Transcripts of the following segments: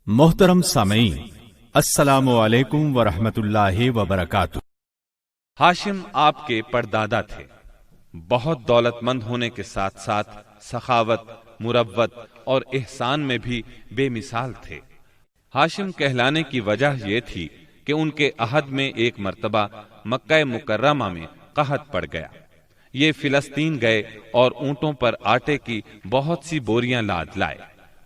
محترم سامعین، السلام علیکم ورحمۃ اللہ وبرکاتہ۔ ہاشم آپ کے پردادا تھے۔ بہت دولت مند ہونے کے ساتھ ساتھ سخاوت، مروت اور احسان میں بھی بے مثال تھے۔ ہاشم کہلانے کی وجہ یہ تھی کہ ان کے عہد میں ایک مرتبہ مکہ مکرمہ میں قحط پڑ گیا۔ یہ فلسطین گئے اور اونٹوں پر آٹے کی بہت سی بوریاں لاد لائے،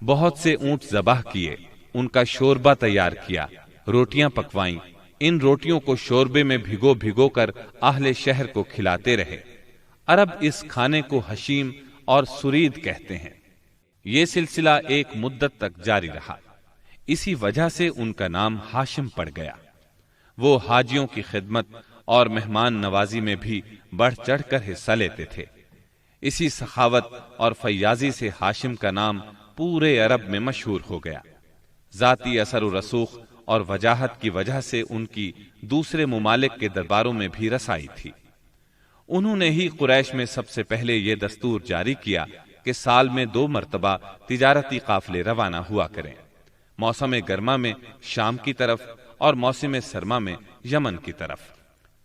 بہت سے اونٹ ذبح کیے، ان کا شوربہ تیار کیا، روٹیاں پکوائیں۔ ان روٹیوں کو شوربے میں بھگو بھگو کر اہل شہر کو کھلاتے رہے۔ عرب اس کھانے کو حشیم اور سرید کہتے ہیں۔ یہ سلسلہ ایک مدت تک جاری رہا، اسی وجہ سے ان کا نام ہاشم پڑ گیا۔ وہ حاجیوں کی خدمت اور مہمان نوازی میں بھی بڑھ چڑھ کر حصہ لیتے تھے۔ اسی سخاوت اور فیاضی سے ہاشم کا نام پورے عرب میں مشہور ہو گیا۔ ذاتی اثر و رسوخ اور وجاہت کی وجہ سے ان کی دوسرے ممالک کے درباروں میں بھی رسائی تھی۔ انہوں نے ہی قریش میں سب سے پہلے یہ دستور جاری کیا کہ سال میں 2 مرتبہ تجارتی قافلے روانہ ہوا کریں، موسم گرما میں شام کی طرف اور موسم سرما میں یمن کی طرف۔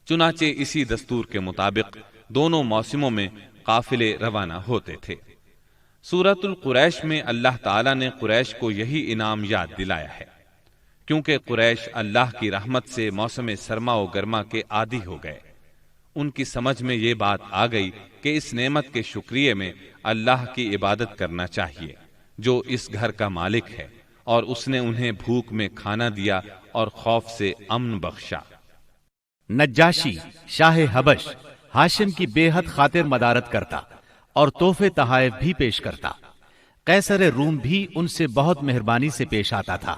چنانچہ اسی دستور کے مطابق دونوں موسموں میں قافلے روانہ ہوتے تھے۔ سورۃ القریش میں اللہ تعالیٰ نے قریش کو یہی انعام یاد دلایا ہے، کیونکہ قریش اللہ کی رحمت سے موسم سرما و گرما کے عادی ہو گئے۔ ان کی سمجھ میں یہ بات آ گئی کہ اس نعمت کے شکریہ میں اللہ کی عبادت کرنا چاہیے، جو اس گھر کا مالک ہے، اور اس نے انہیں بھوک میں کھانا دیا اور خوف سے امن بخشا۔ نجاشی شاہ حبش ہاشم کی بے حد خاطر مدارت کرتا اور تحفے تحائف بھی پیش کرتا۔ قیصر روم بھی ان سے بہت مہربانی سے پیش آتا تھا۔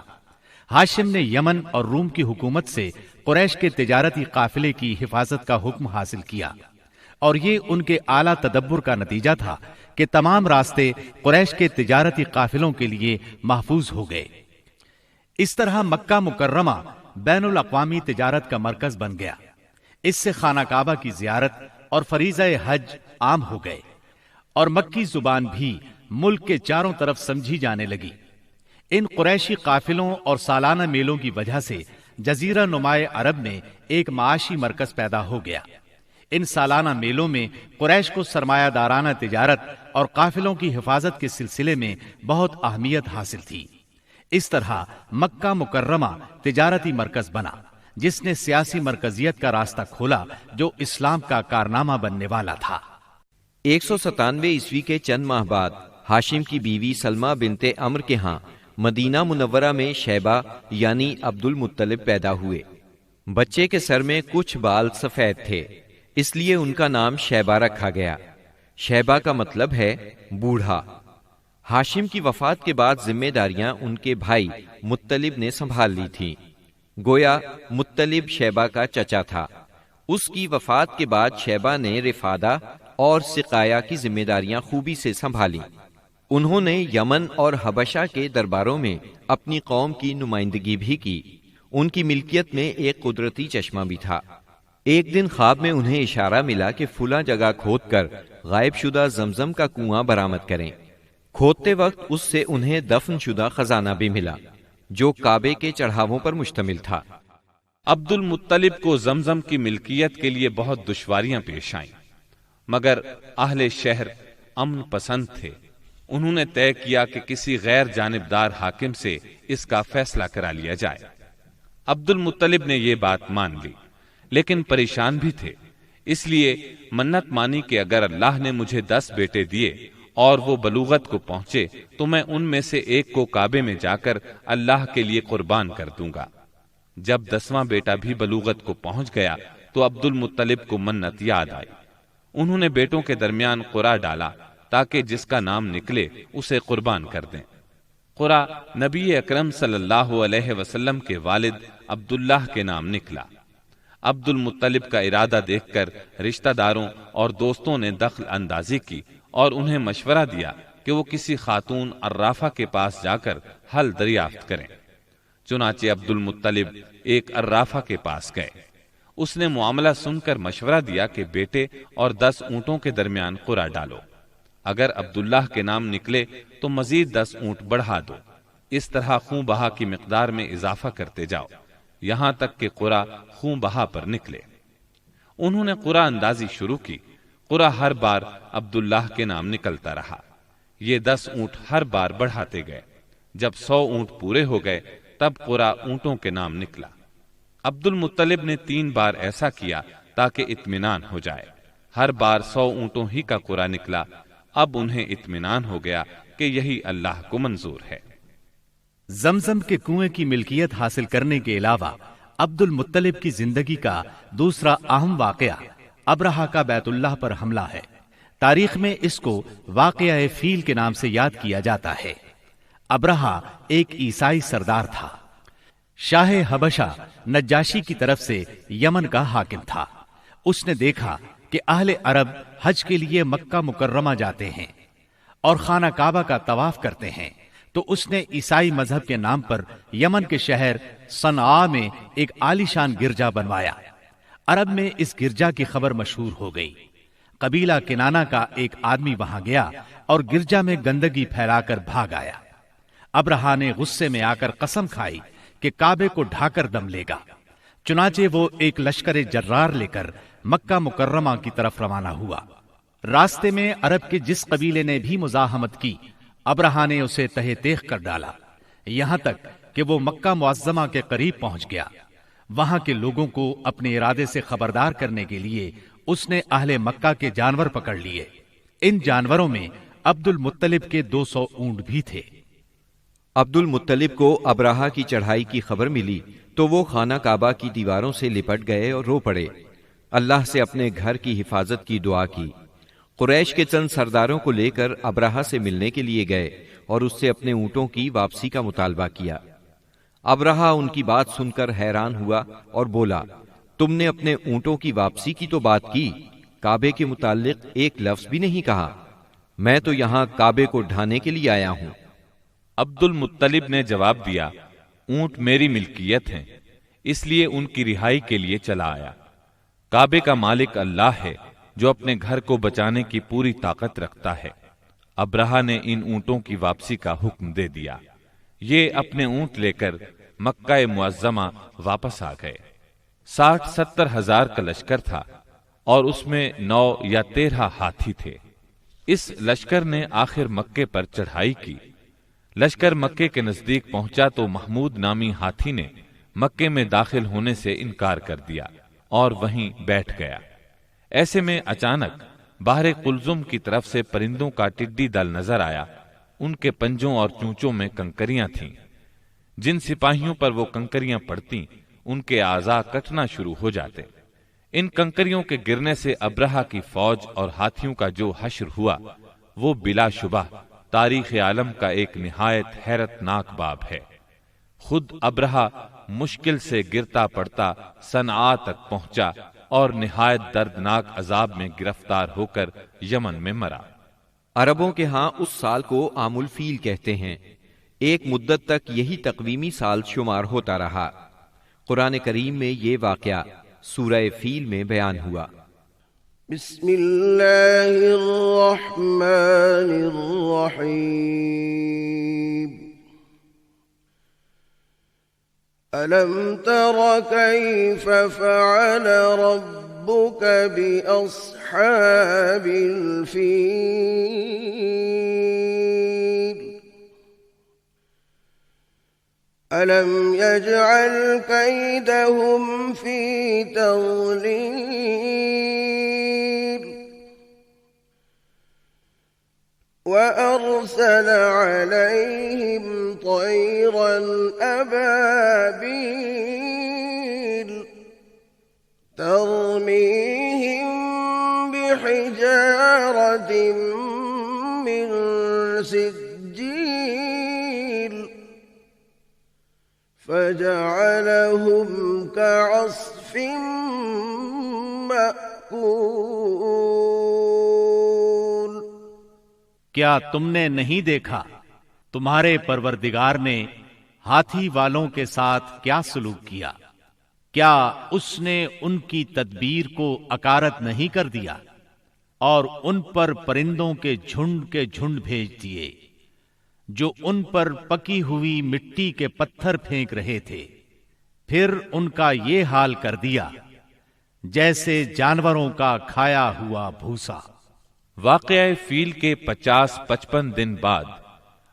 ہاشم نے یمن اور روم کی حکومت سے قریش کے تجارتی قافلے کی حفاظت کا حکم حاصل کیا، اور یہ ان کے اعلیٰ تدبر کا نتیجہ تھا کہ تمام راستے قریش کے تجارتی قافلوں کے لیے محفوظ ہو گئے۔ اس طرح مکہ مکرمہ بین الاقوامی تجارت کا مرکز بن گیا۔ اس سے خانہ کعبہ کی زیارت اور فریضہ حج عام ہو گئے، اور مکی زبان بھی ملک کے چاروں طرف سمجھی جانے لگی۔ ان قریشی قافلوں اور سالانہ میلوں کی وجہ سے جزیرہ نمائے عرب میں ایک معاشی مرکز پیدا ہو گیا۔ ان سالانہ میلوں میں قریش کو سرمایہ دارانہ تجارت اور قافلوں کی حفاظت کے سلسلے میں بہت اہمیت حاصل تھی۔ اس طرح مکہ مکرمہ تجارتی مرکز بنا، جس نے سیاسی مرکزیت کا راستہ کھولا جو اسلام کا کارنامہ بننے والا تھا۔ 197 عیسوی کے چند ماہ بعد ہاشم کی بیوی سلمہ بنت عمرو کے ہاں مدینہ منورہ میں شیبہ یعنی عبد المطلب پیدا ہوئے۔ بچے کے سر میں کچھ بال سفید تھے، اس لیے ان کا نام شیبہ رکھا گیا۔ شیبہ کا مطلب ہے بوڑھا۔ ہاشم کی وفات کے بعد ذمہ داریاں ان کے بھائی مطلب نے سنبھال لی تھیں۔ گویا مطلب شیبہ کا چچا تھا۔ اس کی وفات کے بعد شیبہ نے رفادہ اور سقایا کی ذمہ داریاں خوبی سے سنبھالیں۔ انہوں نے یمن اور حبشہ کے درباروں میں اپنی قوم کی نمائندگی بھی کی۔ ان کی ملکیت میں ایک قدرتی چشمہ بھی تھا۔ ایک دن خواب میں انہیں اشارہ ملا کہ فلاں جگہ کھود کر غائب شدہ زمزم کا کنواں برآمد کریں۔ کھودتے وقت اس سے انہیں دفن شدہ خزانہ بھی ملا، جو کعبے کے چڑھاووں پر مشتمل تھا۔ عبد المطلب کو زمزم کی ملکیت کے لیے بہت دشواریاں پیش آئیں، مگر اہل شہر امن پسند تھے۔ انہوں نے طے کیا کہ کسی غیر جانبدار حاکم سے اس کا فیصلہ کرا لیا جائے۔ عبد المطلب نے یہ بات مان لی، لیکن پریشان بھی تھے، اس لیے منت مانی کہ اگر اللہ نے مجھے 10 بیٹے دیے اور وہ بلوغت کو پہنچے تو میں ان میں سے ایک کو کعبے میں جا کر اللہ کے لیے قربان کر دوں گا۔ جب 10واں بیٹا بھی بلوغت کو پہنچ گیا تو عبد المطلب کو منت یاد آئی۔ انہوں نے بیٹوں کے درمیان قرعہ ڈالا تاکہ جس کا نام نکلے اسے قربان کر دیں۔ قرعہ نبی اکرم صلی اللہ علیہ وسلم کے والد عبداللہ کے نام نکلا۔ عبد المطلب کا ارادہ دیکھ کر رشتہ داروں اور دوستوں نے دخل اندازی کی اور انہیں مشورہ دیا کہ وہ کسی خاتون عرافہ کے پاس جا کر حل دریافت کریں۔ چنانچہ عبد المطلب ایک عرافہ کے پاس گئے۔ اس نے معاملہ سن کر مشورہ دیا کہ بیٹے اور 10 اونٹوں کے درمیان قرعہ ڈالو۔ اگر عبداللہ کے نام نکلے تو مزید 10 اونٹ بڑھا دو۔ اس طرح خون بہا کی مقدار میں اضافہ کرتے جاؤ یہاں تک کہ قرا خون بہا پر نکلے۔ انہوں نے قرا اندازی شروع کی، قرا ہر بار عبداللہ کے نام نکلتا رہا۔ یہ 10 اونٹ ہر بار بڑھاتے گئے، جب 100 اونٹ پورے ہو گئے تب قرا اونٹوں کے نام نکلا۔ عبد المطلب نے 3 بار ایسا کیا تاکہ اطمینان ہو جائے۔ ہر بار 100 اونٹوں ہی کا قرا نکلا۔ اب انہیں اطمینان ہو گیا کہ یہی اللہ کو منظور ہے۔ زمزم کے کنویں کی ملکیت حاصل کرنے کے علاوہ عبد المطلب کی زندگی کا دوسرا اہم واقعہ ابرہہ کا بیت اللہ پر حملہ ہے۔ تاریخ میں اس کو واقعہ فیل کے نام سے یاد کیا جاتا ہے۔ ابرہہ ایک عیسائی سردار تھا۔ شاہ حبشہ نجاشی کی طرف سے یمن کا حاکم تھا۔ اس نے دیکھا کہ اہل عرب حج کے لیے مکہ مکرمہ جاتے ہیں اور خانہ کعبہ کا طواف کرتے ہیں، تو اس نے عیسائی مذہب کے نام پر یمن کے شہر صنعاء میں ایک عالیشان گرجا بنوایا۔ عرب میں اس گرجا کی خبر مشہور ہو گئی۔ قبیلہ کنانہ کا ایک آدمی وہاں گیا اور گرجا میں گندگی پھیلا کر بھاگ آیا۔ ابرہہ نے غصے میں آ کر قسم کھائی کہ کعبے کو ڈھا کر دم لے گا۔ چنانچہ وہ ایک لشکر جرار لے کر مکہ مکرمہ کی طرف روانہ ہوا۔ راستے میں عرب کے جس قبیلے نے بھی مزاحمت کی، ابرہہ نے اسے تہہ تیغ کر ڈالا، یہاں تک کہ وہ مکہ معظمہ کے قریب پہنچ گیا۔ وہاں کے لوگوں کو اپنے ارادے سے خبردار کرنے کے لیے اس نے اہل مکہ کے جانور پکڑ لیے۔ ان جانوروں میں عبد المطلب کے 200 اونٹ بھی تھے۔ عبد المطلب کو ابرہہ کی چڑھائی کی خبر ملی تو وہ خانہ کعبہ کی دیواروں سے لپٹ گئے اور رو پڑے۔ اللہ سے اپنے گھر کی حفاظت کی دعا کی۔ قریش کے چند سرداروں کو لے کر ابرہہ سے ملنے کے لیے گئے اور اس سے اپنے اونٹوں کی واپسی کا مطالبہ کیا۔ ابرہہ ان کی بات سن کر حیران ہوا اور بولا، تم نے اپنے اونٹوں کی واپسی کی تو بات کی، کعبے کے متعلق ایک لفظ بھی نہیں کہا۔ میں تو یہاں کعبے کو ڈھانے کے لیے آیا ہوں۔ عبد المطلب نے جواب دیا، اونٹ میری ملکیت ہیں، اس لیے ان کی رہائی کے لیے چلا آیا۔ کعبے کا مالک اللہ ہے جو اپنے گھر کو بچانے کی پوری طاقت رکھتا ہے۔ ابرہہ نے ان اونٹوں کی واپسی کا حکم دے دیا۔ یہ اپنے اونٹ لے کر مکہ معظمہ واپس آ گئے۔ 60-70 ہزار کا لشکر تھا اور اس میں 9 یا 13 ہاتھی تھے۔ اس لشکر نے آخر مکے پر چڑھائی کی۔ لشکر مکے کے نزدیک پہنچا تو محمود نامی ہاتھی نے مکے میں داخل ہونے سے انکار کر دیا اور وہیں بیٹھ گیا۔ ایسے میں اچانک باہر قلزم کی طرف سے پرندوں کا ٹڈی دل نظر آیا۔ ان کے پنجوں اور چونچوں میں کنکریاں تھیں۔ جن سپاہیوں پر وہ کنکریاں پڑتی ان کے اعضاء کٹنا شروع ہو جاتے۔ ان کنکریوں کے گرنے سے ابرہہ کی فوج اور ہاتھیوں کا جو حشر ہوا وہ بلا شبہ تاریخ عالم کا ایک نہایت حیرت ناک باب ہے۔ خود ابرہہ مشکل سے گرتا پڑتا صنعاء تک پہنچا اور نہایت دردناک عذاب میں گرفتار ہو کر یمن میں مرا۔ عربوں کے ہاں اس سال کو عام الفیل کہتے ہیں۔ ایک مدت تک یہی تقویمی سال شمار ہوتا رہا۔ قرآن کریم میں یہ واقعہ سورہ فیل میں بیان ہوا۔ بسم اللہ الرحمن الرحیم۔ أَلَمْ تَرَ كَيْفَ فَعَلَ رَبُّكَ بِأَصْحَابِ الْفِيلِ أَلَمْ يَجْعَلْ كَيْدَهُمْ فِي تَضْلِيلٍ وَأَرْسَلَ عَلَيْهِمْ طَيْرًا أَبَابِيلَ تَرْمِيهِمْ بِحِجَارَةٍ مِّن سِجِّيلٍ فَجَعَلَهُمْ كَعَصْفٍ مَّأْكُولٍ۔ کیا تم نے نہیں دیکھا تمہارے پروردگار نے ہاتھی والوں کے ساتھ کیا سلوک کیا؟ کیا اس نے ان کی تدبیر کو اکارت نہیں کر دیا اور ان پر پرندوں کے جھنڈ بھیج دیے؟ جو ان پر پکی ہوئی مٹی کے پتھر پھینک رہے تھے، پھر ان کا یہ حال کر دیا جیسے جانوروں کا کھایا ہوا بھوسا۔ واقعہ فیل کے 50-55 دن بعد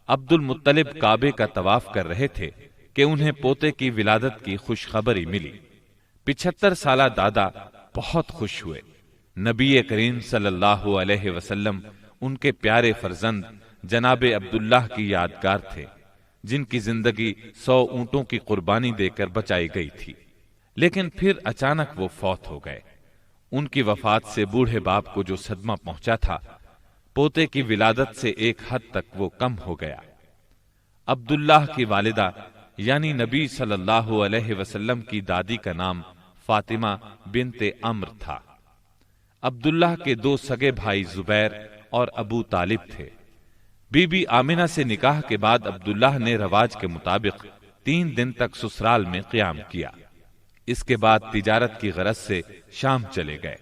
عبد المطلب کعبے کا طواف کر رہے تھے کہ انہیں پوتے کی ولادت کی خوشخبری ملی۔ 75 سالہ دادا بہت خوش ہوئے۔ نبی کریم صلی اللہ علیہ وسلم ان کے پیارے فرزند جناب عبداللہ کی یادگار تھے، جن کی زندگی 100 اونٹوں کی قربانی دے کر بچائی گئی تھی، لیکن پھر اچانک وہ فوت ہو گئے۔ ان کی وفات سے بوڑھے باپ کو جو صدمہ پہنچا تھا، پوتے کی ولادت سے ایک حد تک وہ کم ہو گیا۔ عبداللہ کی والدہ یعنی نبی صلی اللہ علیہ وسلم کی دادی کا نام فاطمہ بنت عمر تھا۔ عبداللہ کے 2 سگے بھائی زبیر اور ابو طالب تھے۔ بی بی آمنہ سے نکاح کے بعد عبداللہ نے رواج کے مطابق 3 دن تک سسرال میں قیام کیا۔ اس کے بعد تجارت کی غرض سے شام چلے گئے۔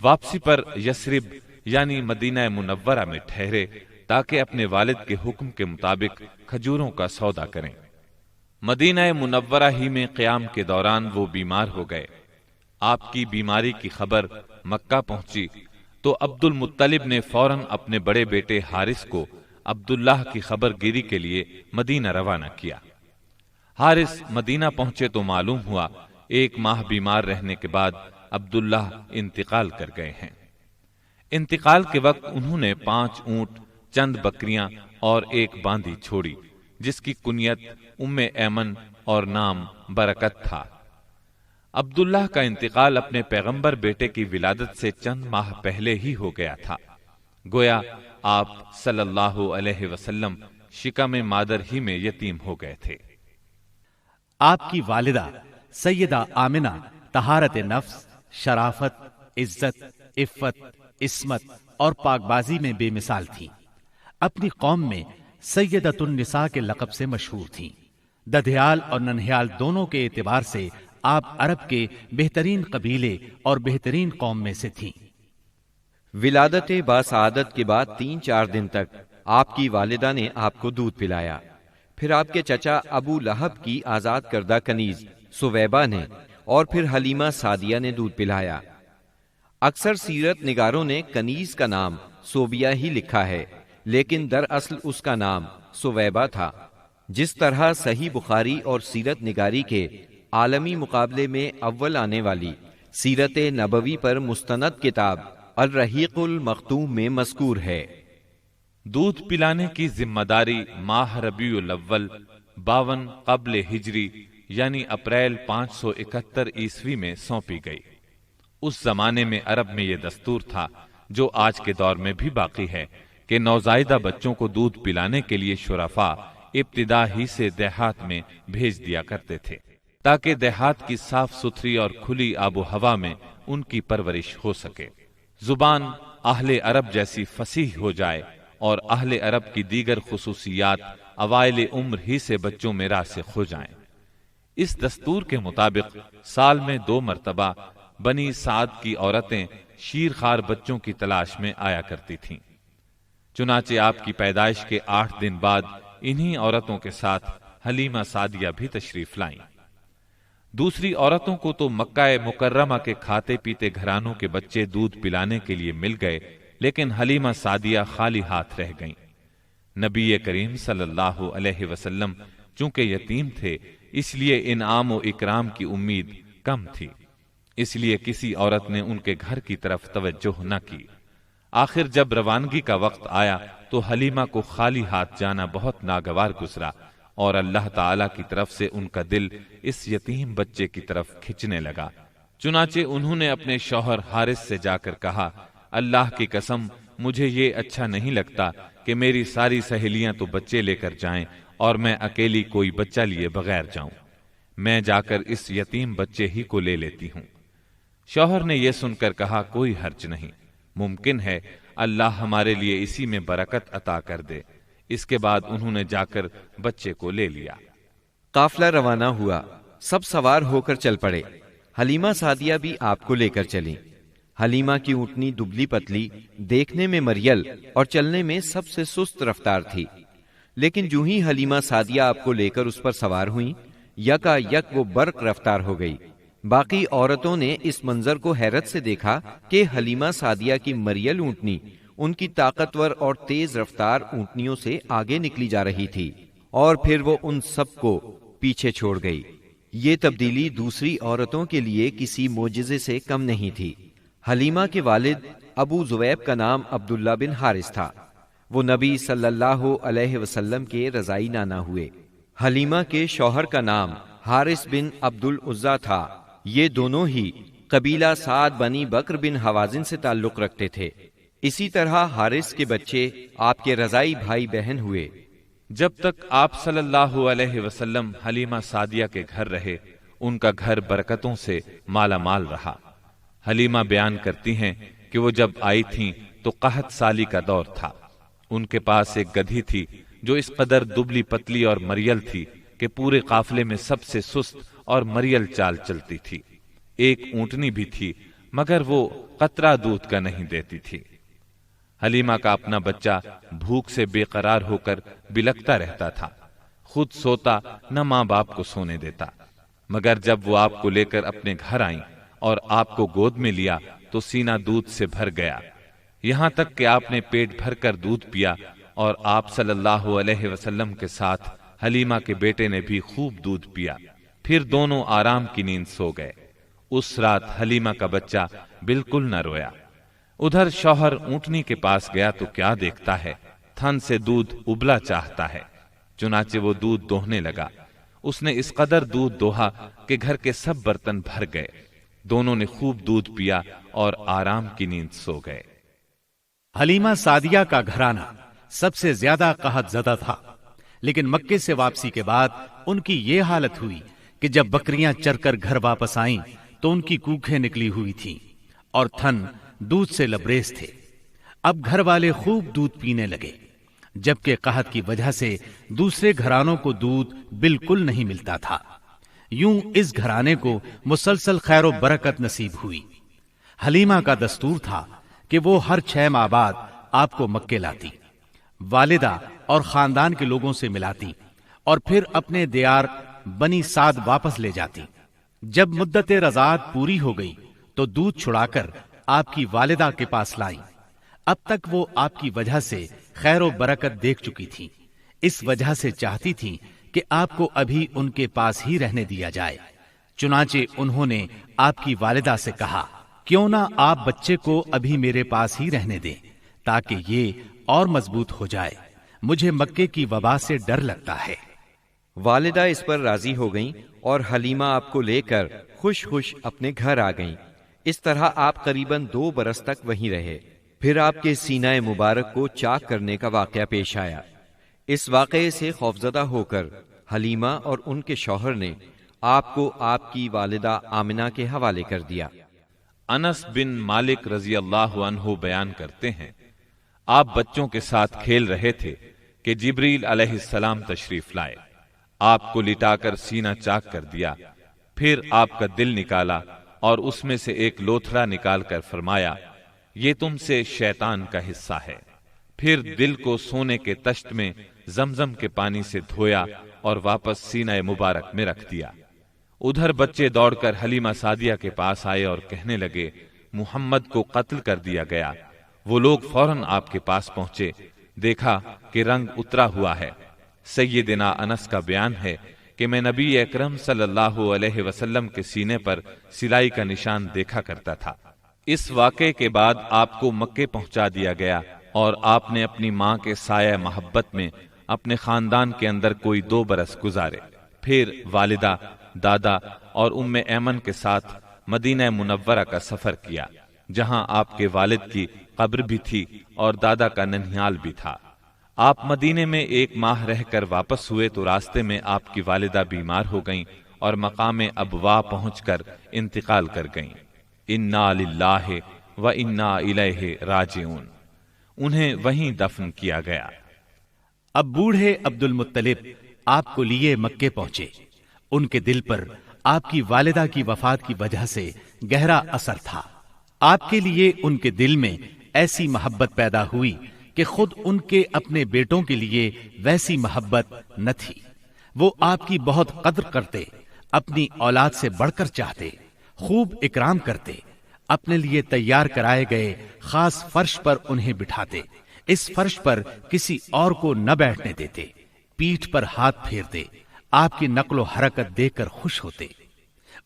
واپسی پر یثرب یعنی مدینہ منورہ میں ٹھہرے تاکہ اپنے والد کے حکم کے مطابق کھجوروں کا سودا کریں۔ مدینہ منورہ ہی میں قیام کے دوران وہ بیمار ہو گئے۔ آپ کی بیماری کی خبر مکہ پہنچی تو عبد المطلب نے فوراً اپنے بڑے بیٹے حارث کو عبداللہ کی خبر گیری کے لیے مدینہ روانہ کیا۔ حارث مدینہ پہنچے تو معلوم ہوا 1 ماہ بیمار رہنے کے بعد عبداللہ انتقال کر گئے ہیں۔ انتقال کے وقت انہوں نے 5 اونٹ، چند بکریاں اور 1 باندی چھوڑی، جس کی کنیت ام ایمن اور نام برکت تھا۔ عبداللہ کا انتقال اپنے پیغمبر بیٹے کی ولادت سے چند ماہ پہلے ہی ہو گیا تھا۔ گویا آپ صلی اللہ علیہ وسلم شکم مادر ہی میں یتیم ہو گئے تھے۔ آپ کی والدہ سیدہ آمنہ طہارت نفس، شرافت، عزت، عفت، عصمت اور پاک بازی میں بے مثال تھی۔ اپنی قوم میں سیدۃ النساء کے لقب سے مشہور تھیں۔ ددھیال اور ننہیال دونوں کے اعتبار سے آپ عرب کے بہترین قبیلے اور بہترین قوم میں سے تھیں۔ ولادت باسعادت کے بعد 3-4 دن تک آپ کی والدہ نے آپ کو دودھ پلایا۔ پھر آپ کے چچا ابو لہب کی آزاد کردہ کنیز سویبہ نے اور پھر حلیمہ سعدیہ نے دودھ پلایا۔ اکثر سیرت نگاروں نے کنیز کا نام صوبیہ ہی لکھا ہے، لیکن دراصل اس کا نام سویبہ تھا۔ جس طرح صحیح بخاری اور سیرت نگاری کے عالمی مقابلے میں اول آنے والی سیرت نبوی پر مستند کتاب الرحیق المختوم میں مذکور ہے۔ دودھ پلانے کی ذمہ داری ماہ ربیع الاول 52 قبل ہجری یعنی اپریل 571 عیسوی میں سونپی گئی۔ اس زمانے میں عرب میں یہ دستور تھا، جو آج کے دور میں بھی باقی ہے، کہ نوزائیدہ بچوں کو دودھ پلانے کے لیے شرفاء ابتدا ہی سے دیہات میں بھیج دیا کرتے تھے، تاکہ دیہات کی صاف ستھری اور کھلی آب و ہوا میں ان کی پرورش ہو سکے، زبان اہل عرب جیسی فصیح ہو جائے اور اہل عرب کی دیگر خصوصیات اوائل عمر ہی سے بچوں میں راسخ ہو جائیں۔ اس دستور کے مطابق سال میں 2 مرتبہ بنی سعد کی عورتیں شیرخوار بچوں کی تلاش میں آیا کرتی تھیں۔ چنانچہ آپ کی پیدائش کے 8 دن بعد انہی عورتوں کے ساتھ حلیمہ سعدیہ بھی تشریف لائیں۔ دوسری عورتوں کو تو مکہ مکرمہ کے کھاتے پیتے گھرانوں کے بچے دودھ پلانے کے لیے مل گئے، لیکن حلیمہ سعدیہ خالی ہاتھ رہ گئیں۔ نبی کریم صلی اللہ علیہ وسلم چونکہ یتیم تھے، اس لیے انعام و اکرام کی امید کم تھی، اس لیے کسی عورت نے ان کے گھر کی طرف توجہ نہ کی۔ آخر جب روانگی کا وقت آیا تو حلیمہ کو خالی ہاتھ جانا بہت ناگوار گزرا، اور اللہ تعالی کی طرف سے ان کا دل اس یتیم بچے کی طرف کھنچنے لگا۔ چنانچہ انہوں نے اپنے شوہر حارث سے جا کر کہا، اللہ کی قسم مجھے یہ اچھا نہیں لگتا کہ میری ساری سہیلیاں تو بچے لے کر جائیں اور میں اکیلی کوئی بچہ لیے بغیر جاؤں، میں جا کر اس یتیم بچے ہی کو لے لیتی ہوں۔ شوہر نے یہ سن کر کہا، کوئی حرج نہیں، ممکن ہے اللہ ہمارے لیے اسی میں برکت عطا کر دے۔ اس کے بعد انہوں نے جا کر بچے کو لے لیا۔ قافلہ روانہ ہوا، سب سوار ہو کر چل پڑے۔ حلیمہ سعدیہ بھی آپ کو لے کر چلیں۔ حلیمہ کی اونٹنی دبلی پتلی، دیکھنے میں مریل اور چلنے میں سب سے سست رفتار تھی۔ لیکن جو ہی حلیمہ سعدیہ آپ کو لے کر اس پر سوار ہوئیں، یکا یک وہ برق رفتار ہو گئی۔ باقی عورتوں نے اس منظر کو حیرت سے دیکھا کہ حلیمہ سعدیہ کی مریل اونٹنی ان کی طاقتور اور تیز رفتار اونٹنیوں سے آگے نکلی جا رہی تھی، اور پھر وہ ان سب کو پیچھے چھوڑ گئی۔ یہ تبدیلی دوسری عورتوں کے لیے کسی معجزے سے کم نہیں تھی۔ حلیمہ کے والد ابو زویب کا نام عبداللہ بن حارث تھا۔ وہ نبی صلی اللہ علیہ وسلم کے رضائی نانا ہوئے۔ حلیمہ کے شوہر کا نام حارث بن عبد العزا تھا۔ یہ دونوں ہی قبیلہ سعد بنی بکر بن حوازن سے تعلق رکھتے تھے۔ اسی طرح حارث کے بچے آپ کے رضائی بھائی بہن ہوئے۔ جب تک آپ صلی اللہ علیہ وسلم حلیمہ سعدیہ کے گھر رہے، ان کا گھر برکتوں سے مالا مال رہا۔ حلیمہ بیان کرتی ہیں کہ وہ جب آئی تھیں تو قحط سالی کا دور تھا۔ ان کے پاس ایک گدھی تھی جو اس قدر دبلی پتلی اور مریل تھی کہ پورے قافلے میں سب سے سست اور مریل چال چلتی تھی۔ ایک اونٹنی بھی تھی مگر وہ قطرہ دودھ کا نہیں دیتی تھی۔ حلیمہ کا اپنا بچہ بھوک سے بے قرار ہو کر بلکتا رہتا تھا، خود سوتا نہ ماں باپ کو سونے دیتا۔ مگر جب وہ آپ کو لے کر اپنے گھر آئیں اور آپ کو گود میں لیا تو سینہ دودھ سے بھر گیا، یہاں تک کہ آپ نے پیٹ بھر کر دودھ پیا، اور آپ صلی اللہ علیہ وسلم کے ساتھ حلیمہ کے بیٹے نے بھی خوب دودھ پیا۔ پھر دونوں آرام کی نیند سو گئے۔ اس رات حلیمہ کا بچہ بالکل نہ رویا۔ ادھر شوہر اونٹنی کے پاس گیا تو کیا دیکھتا ہے، تھن سے دودھ ابلا چاہتا ہے۔ چنانچہ وہ دودھ دوہنے لگا۔ اس نے اس قدر دودھ دوہا کہ گھر کے سب برتن بھر گئے۔ دونوں نے خوب دودھ پیا اور آرام کی نیند سو گئے۔ حلیمہ سعدیہ کا گھرانہ سب سے زیادہ قحط زدہ تھا، لیکن مکے سے واپسی کے بعد ان کی یہ حالت ہوئی کہ جب بکریاں چر کر گھر واپس آئیں تو ان کی کوکھیں نکلی ہوئی تھیں اور تھن دودھ سے لبریز تھے۔ اب گھر والے خوب دودھ پینے لگے، جبکہ قحط کی وجہ سے دوسرے گھرانوں کو دودھ بالکل نہیں ملتا تھا۔ یوں اس گھرانے کو مسلسل خیر و برکت نصیب ہوئی۔ حلیمہ کا دستور تھا کہ وہ ہر 6 ماہ بعد آپ کو مکے لاتی، والدہ اور خاندان کے لوگوں سے ملاتی، اور پھر اپنے دیار بنی سعد واپس لے جاتی۔ جب مدت رضاعت پوری ہو گئی تو دودھ چھڑا کر آپ کی والدہ کے پاس لائیں۔ اب تک وہ آپ کی وجہ سے خیر و برکت دیکھ چکی تھی، اس وجہ سے چاہتی تھی کہ آپ کو ابھی ان کے پاس ہی رہنے دیا جائے۔ چنانچہ انہوں نے آپ کی والدہ سے کہا، کیوں نہ آپ بچے کو ابھی میرے پاس ہی رہنے دیں تاکہ یہ اور مضبوط ہو جائے، مجھے مکے کی وبا سے ڈر لگتا ہے۔ والدہ اس پر راضی ہو گئیں اور حلیمہ آپ کو لے کر خوش خوش اپنے گھر آ گئیں۔ اس طرح آپ قریباً 2 برس تک وہیں رہے۔ پھر آپ کے سینہ مبارک کو چاک کرنے کا واقعہ پیش آیا۔ اس واقعے سے خوفزدہ ہو کر حلیمہ اور ان کے شوہر نے آپ کو آپ کی والدہ آمنہ کے حوالے کر دیا۔ انس بن مالک رضی اللہ عنہ بیان کرتے ہیں، آپ بچوں کے ساتھ کھیل رہے تھے کہ جبریل علیہ السلام تشریف لائے۔ آپ کو لٹا کر سینہ چاک کر دیا، پھر آپ کا دل نکالا اور اس میں سے ایک لوتھڑا نکال کر فرمایا، یہ تم سے شیطان کا حصہ ہے۔ پھر دل کو سونے کے تشت میں زمزم کے پانی سے دھویا اور واپس سینہ مبارک میں رکھ دیا۔ ادھر بچے دوڑ کر حلیمہ سعدیہ کے پاس آئے اور کہنے لگے، محمد کو قتل کر دیا گیا۔ وہ لوگ فوراً آپ کے پاس پہنچے، دیکھا کہ رنگ اترا ہوا ہے۔ سیدنا انس کا بیان ہے کہ میں نبی اکرم صلی اللہ علیہ وسلم کے سینے پر سلائی کا نشان دیکھا کرتا تھا۔ اس واقعے کے بعد آپ کو مکے پہنچا دیا گیا اور آپ نے اپنی ماں کے سایہ محبت میں اپنے خاندان کے اندر کوئی 2 برس گزارے۔ پھر والدہ، دادا اور ام ایمن کے ساتھ مدینہ منورہ کا سفر کیا، جہاں آپ کے والد کی قبر بھی تھی اور دادا کا ننھیال بھی تھا۔ آپ مدینے میں 1 ماہ رہ کر واپس ہوئے تو راستے میں آپ کی والدہ بیمار ہو گئیں اور مقام ابوا پہنچ کر انتقال کر گئیں۔ انا للہ و انا الیہ راجعون۔ انہیں وہیں دفن کیا گیا۔ اب بوڑھے عبد المطلب آپ کو لیے مکے پہنچے۔ ان کے دل پر آپ کی والدہ کی وفات کی وجہ سے گہرا اثر تھا۔ آپ کے لیے ان کے دل میں ایسی محبت پیدا ہوئی کہ خود ان کے اپنے بیٹوں کے لیے ویسی محبت نہ تھی۔ وہ آپ کی بہت قدر کرتے، اپنی اولاد سے بڑھ کر چاہتے، خوب اکرام کرتے، اپنے لیے تیار کرائے گئے خاص فرش پر انہیں بٹھاتے، اس فرش پر کسی اور کو نہ بیٹھنے دیتے، پیٹھ پر ہاتھ پھیرتے، آپ کی نقل و حرکت دیکھ کر خوش ہوتے۔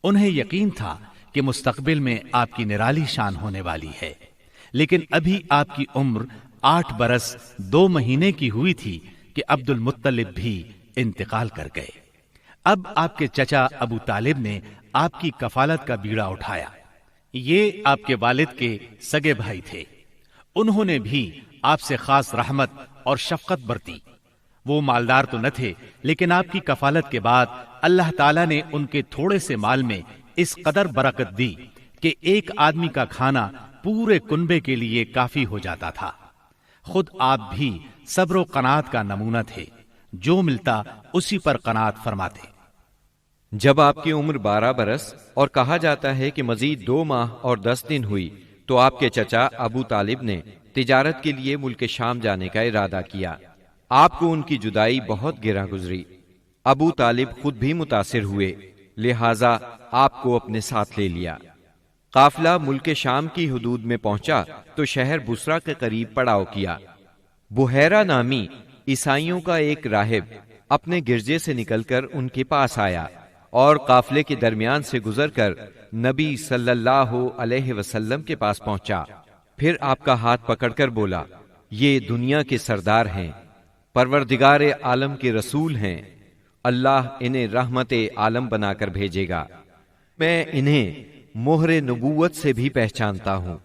انہیں یقین تھا کہ مستقبل میں آپ کی نرالی شان ہونے والی ہے، لیکن ابھی آپ کی عمر 8 برس 2 مہینے کی ہوئی تھی کہ عبد المطلب بھی انتقال کر گئے۔ اب آپ کے چچا ابو طالب نے آپ کی کفالت کا بیڑا اٹھایا۔ یہ آپ کے والد کے سگے بھائی تھے، انہوں نے بھی آپ سے خاص رحمت اور شفقت برتی۔ وہ مالدار تو نہ تھے، لیکن آپ کی کفالت کے بعد اللہ تعالیٰ نے ان کے تھوڑے سے مال میں اس قدر برکت دی کہ ایک آدمی کا کھانا پورے کنبے کے لیے کافی ہو جاتا تھا۔ خود آپ بھی صبر و قناعت کا نمونہ تھے، جو ملتا اسی پر قناعت فرماتے۔ جب آپ کی عمر 12 برس اور کہا جاتا ہے کہ مزید 2 ماہ اور 10 دن ہوئی تو آپ کے چچا ابو طالب نے تجارت کے لیے ملک شام جانے کا ارادہ کیا۔ آپ کو ان کی جدائی بہت گراں گزری۔ ابو طالب خود بھی متاثر ہوئے، لہٰذا آپ کو اپنے ساتھ لے لیا۔ قافلہ ملک شام کی حدود میں پہنچا تو شہر بصرہ کے قریب پڑاؤ کیا۔ بحیرہ نامی عیسائیوں کا ایک راہب اپنے گرجے سے نکل کر ان کے پاس آیا اور قافلے کے درمیان سے گزر کر نبی صلی اللہ علیہ وسلم کے پاس پہنچا۔ پھر آپ کا ہاتھ پکڑ کر بولا، یہ دنیا کے سردار ہیں، پروردگار عالم کے رسول ہیں، اللہ انہیں رحمت عالم بنا کر بھیجے گا۔ میں انہیں مہر نبوت سے بھی پہچانتا ہوں۔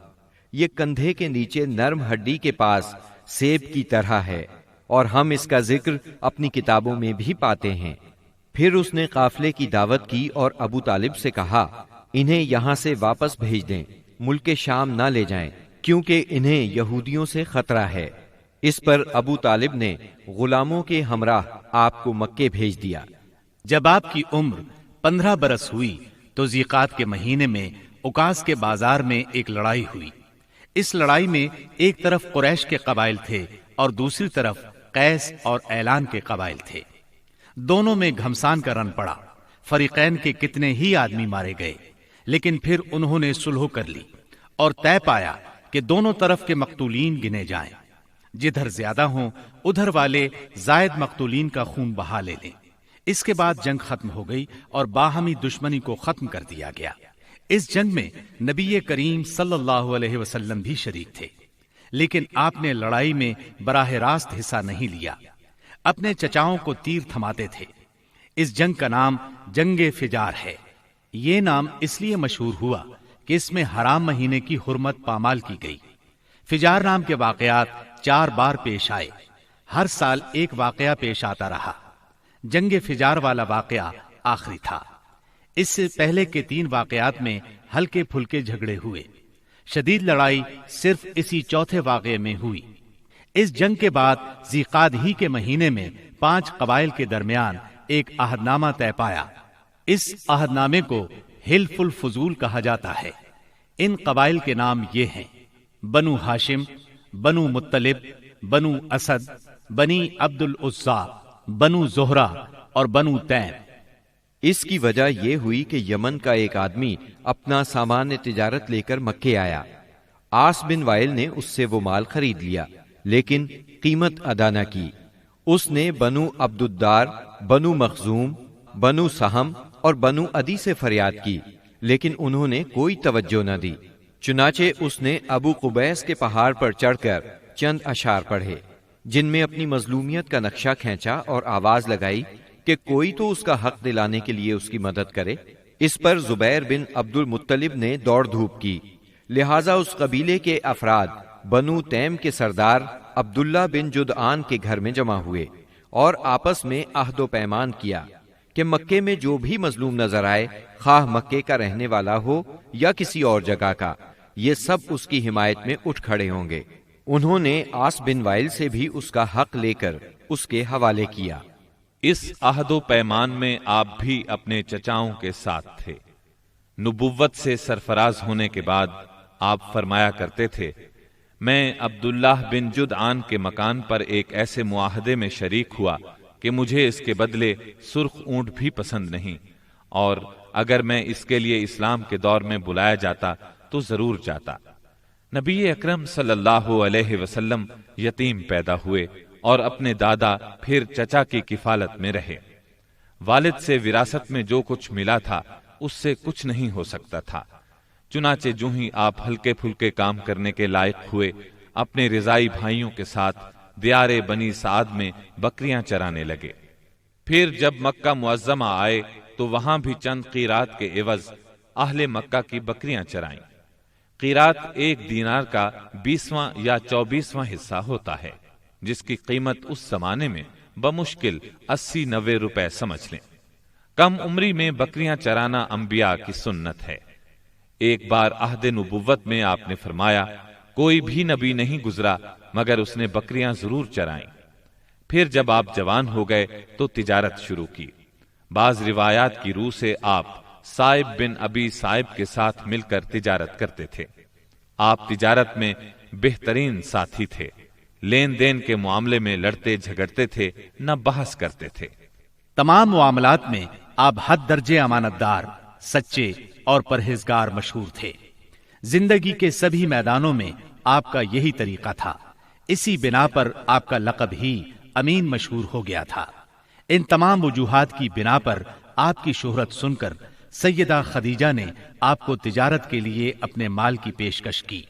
یہ کندھے کے نیچے نرم ہڈی کے پاس سیب کی طرح ہے، اور ہم اس کا ذکر اپنی کتابوں میں بھی پاتے ہیں۔ پھر اس نے قافلے کی دعوت کی اور ابو طالب سے کہا، انہیں یہاں سے واپس بھیج دیں، ملک شام نہ لے جائیں، کیونکہ انہیں یہودیوں سے خطرہ ہے۔ اس پر ابو طالب نے غلاموں کے ہمراہ آپ کو مکے بھیج دیا۔ جب آپ کی عمر 15 برس ہوئی تو ذیقات کے مہینے میں عکاظ کے بازار میں ایک لڑائی ہوئی۔ اس لڑائی میں ایک طرف قریش کے قبائل تھے اور دوسری طرف قیس اور اعلان کے قبائل تھے۔ دونوں میں گھمسان کا رن پڑا، فریقین کے کتنے ہی آدمی مارے گئے، لیکن پھر انہوں نے صلح کر لی اور طے پایا کہ دونوں طرف کے مقتولین گنے جائیں، جدھر زیادہ ہوں ادھر والے زائد مقتولین کا خون بہا لے لیں۔ اس کے بعد جنگ ختم ہو گئی اور باہمی دشمنی کو ختم کر دیا گیا۔ اس جنگ میں نبی کریم صلی اللہ علیہ وسلم بھی شریک تھے، لیکن آپ نے لڑائی میں براہ راست حصہ نہیں لیا، اپنے چچاؤں کو تیر تھماتے تھے۔ اس جنگ کا نام جنگ فجار ہے۔ یہ نام اس لیے مشہور ہوا کہ اس میں حرام مہینے کی حرمت پامال کی گئی۔ فجار نام کے واقعات 4 بار پیش آئے، ہر سال ایک واقعہ پیش آتا رہا۔ جنگ فجار والا واقعہ آخری تھا۔ اس سے پہلے کے 3 واقعات میں ہلکے پھلکے جھگڑے ہوئے، شدید لڑائی صرف اسی چوتھے واقعے میں ہوئی۔ اس جنگ کے بعد ذیقعد ہی کے مہینے میں 5 قبائل کے درمیان ایک عہد نامہ طے پایا۔ اس عہد نامے کو حلف الفضول کہا جاتا ہے۔ ان قبائل کے نام یہ ہیں: بنو ہاشم، بنو مطلب، بنو اسد، بنی عبد العزا، بنو زہرہ اور بنو تیم۔ اس کی وجہ یہ ہوئی کہ یمن کا ایک آدمی اپنا سامان تجارت لے کر مکے آیا۔ عاص بن وائل نے اس سے وہ مال خرید لیا، لیکن قیمت ادا نہ کی۔ اس نے بنو عبد الدار، بنو مخزوم، بنو سہم اور بنو عدی سے فریاد کی، لیکن انہوں نے کوئی توجہ نہ دی۔ چنانچہ اس نے ابو قبیس کے پہاڑ پر چڑھ کر چند اشعار پڑھے، جن میں اپنی مظلومیت کا نقشہ کھینچا اور آواز لگائی کہ کوئی تو اس کا حق دلانے کے لیے اس کی مدد کرے۔ اس پر زبیر بن عبد المطلب نے دوڑ دھوپ کی، لہٰذا اس قبیلے کے افراد بنو تیم کے سردار عبداللہ بن جدعان کے گھر میں جمع ہوئے اور آپس میں عہد و پیمان کیا کہ مکے میں جو بھی مظلوم نظر آئے، خواہ مکے کا رہنے والا ہو یا کسی اور جگہ کا، یہ سب اس کی حمایت میں اٹھ کھڑے ہوں گے۔ انہوں نے عاص بن وائل سے بھی اس کا حق لے کر اس کے حوالے کیا۔ اس عہد و پیمان میں آپ بھی اپنے چچاؤں کے ساتھ تھے۔ نبوت سے سرفراز ہونے کے بعد آپ فرمایا کرتے تھے، میں عبداللہ بن جدعان کے مکان پر ایک ایسے معاہدے میں شریک ہوا کہ مجھے اس کے بدلے سرخ اونٹ بھی پسند نہیں، اور اگر میں اس کے لیے اسلام کے دور میں بلایا جاتا تو ضرور جاتا۔ نبی اکرم صلی اللہ علیہ وسلم یتیم پیدا ہوئے اور اپنے دادا پھر چچا کی کفالت میں رہے۔ والد سے وراثت میں جو کچھ ملا تھا اس سے کچھ نہیں ہو سکتا تھا، چنانچہ جو ہی آپ ہلکے پھلکے کام کرنے کے لائق ہوئے، اپنے رضائی بھائیوں کے ساتھ دیار بنی سعد میں بکریاں چرانے لگے۔ پھر جب مکہ معظمہ آئے تو وہاں بھی چند قیرات کے عوض اہل مکہ کی بکریاں چرائیں۔ قیرات 1 دینار کا 20واں یا 24واں حصہ ہوتا ہے، جس کی قیمت اس زمانے میں بمشکل 80-90 روپے سمجھ لیں۔ کم عمری میں بکریاں چرانا انبیاء کی سنت ہے۔ ایک بار عہد نبوت میں آپ نے فرمایا، کوئی بھی نبی نہیں گزرا مگر اس نے بکریاں ضرور چرائیں۔ پھر جب آپ جوان ہو گئے تو تجارت شروع کی۔ بعض روایات کی روح سے آپ صائب بن ابی صائب کے ساتھ مل کر تجارت کرتے تھے۔ آپ تجارت میں بہترین ساتھی تھے، لین دین کے معاملے میں لڑتے جھگڑتے تھے، نہ بحث کرتے تھے۔ تمام معاملات میں آپ حد درجے امانت دار، سچے اور پرہیزگار مشہور تھے۔ زندگی کے سبھی میدانوں میں آپ کا یہی طریقہ تھا، اسی بنا پر آپ کا لقب ہی امین مشہور ہو گیا تھا۔ ان تمام وجوہات کی بنا پر آپ کی شہرت سن کر سیدہ خدیجہ نے آپ کو تجارت کے لیے اپنے مال کی پیشکش کی۔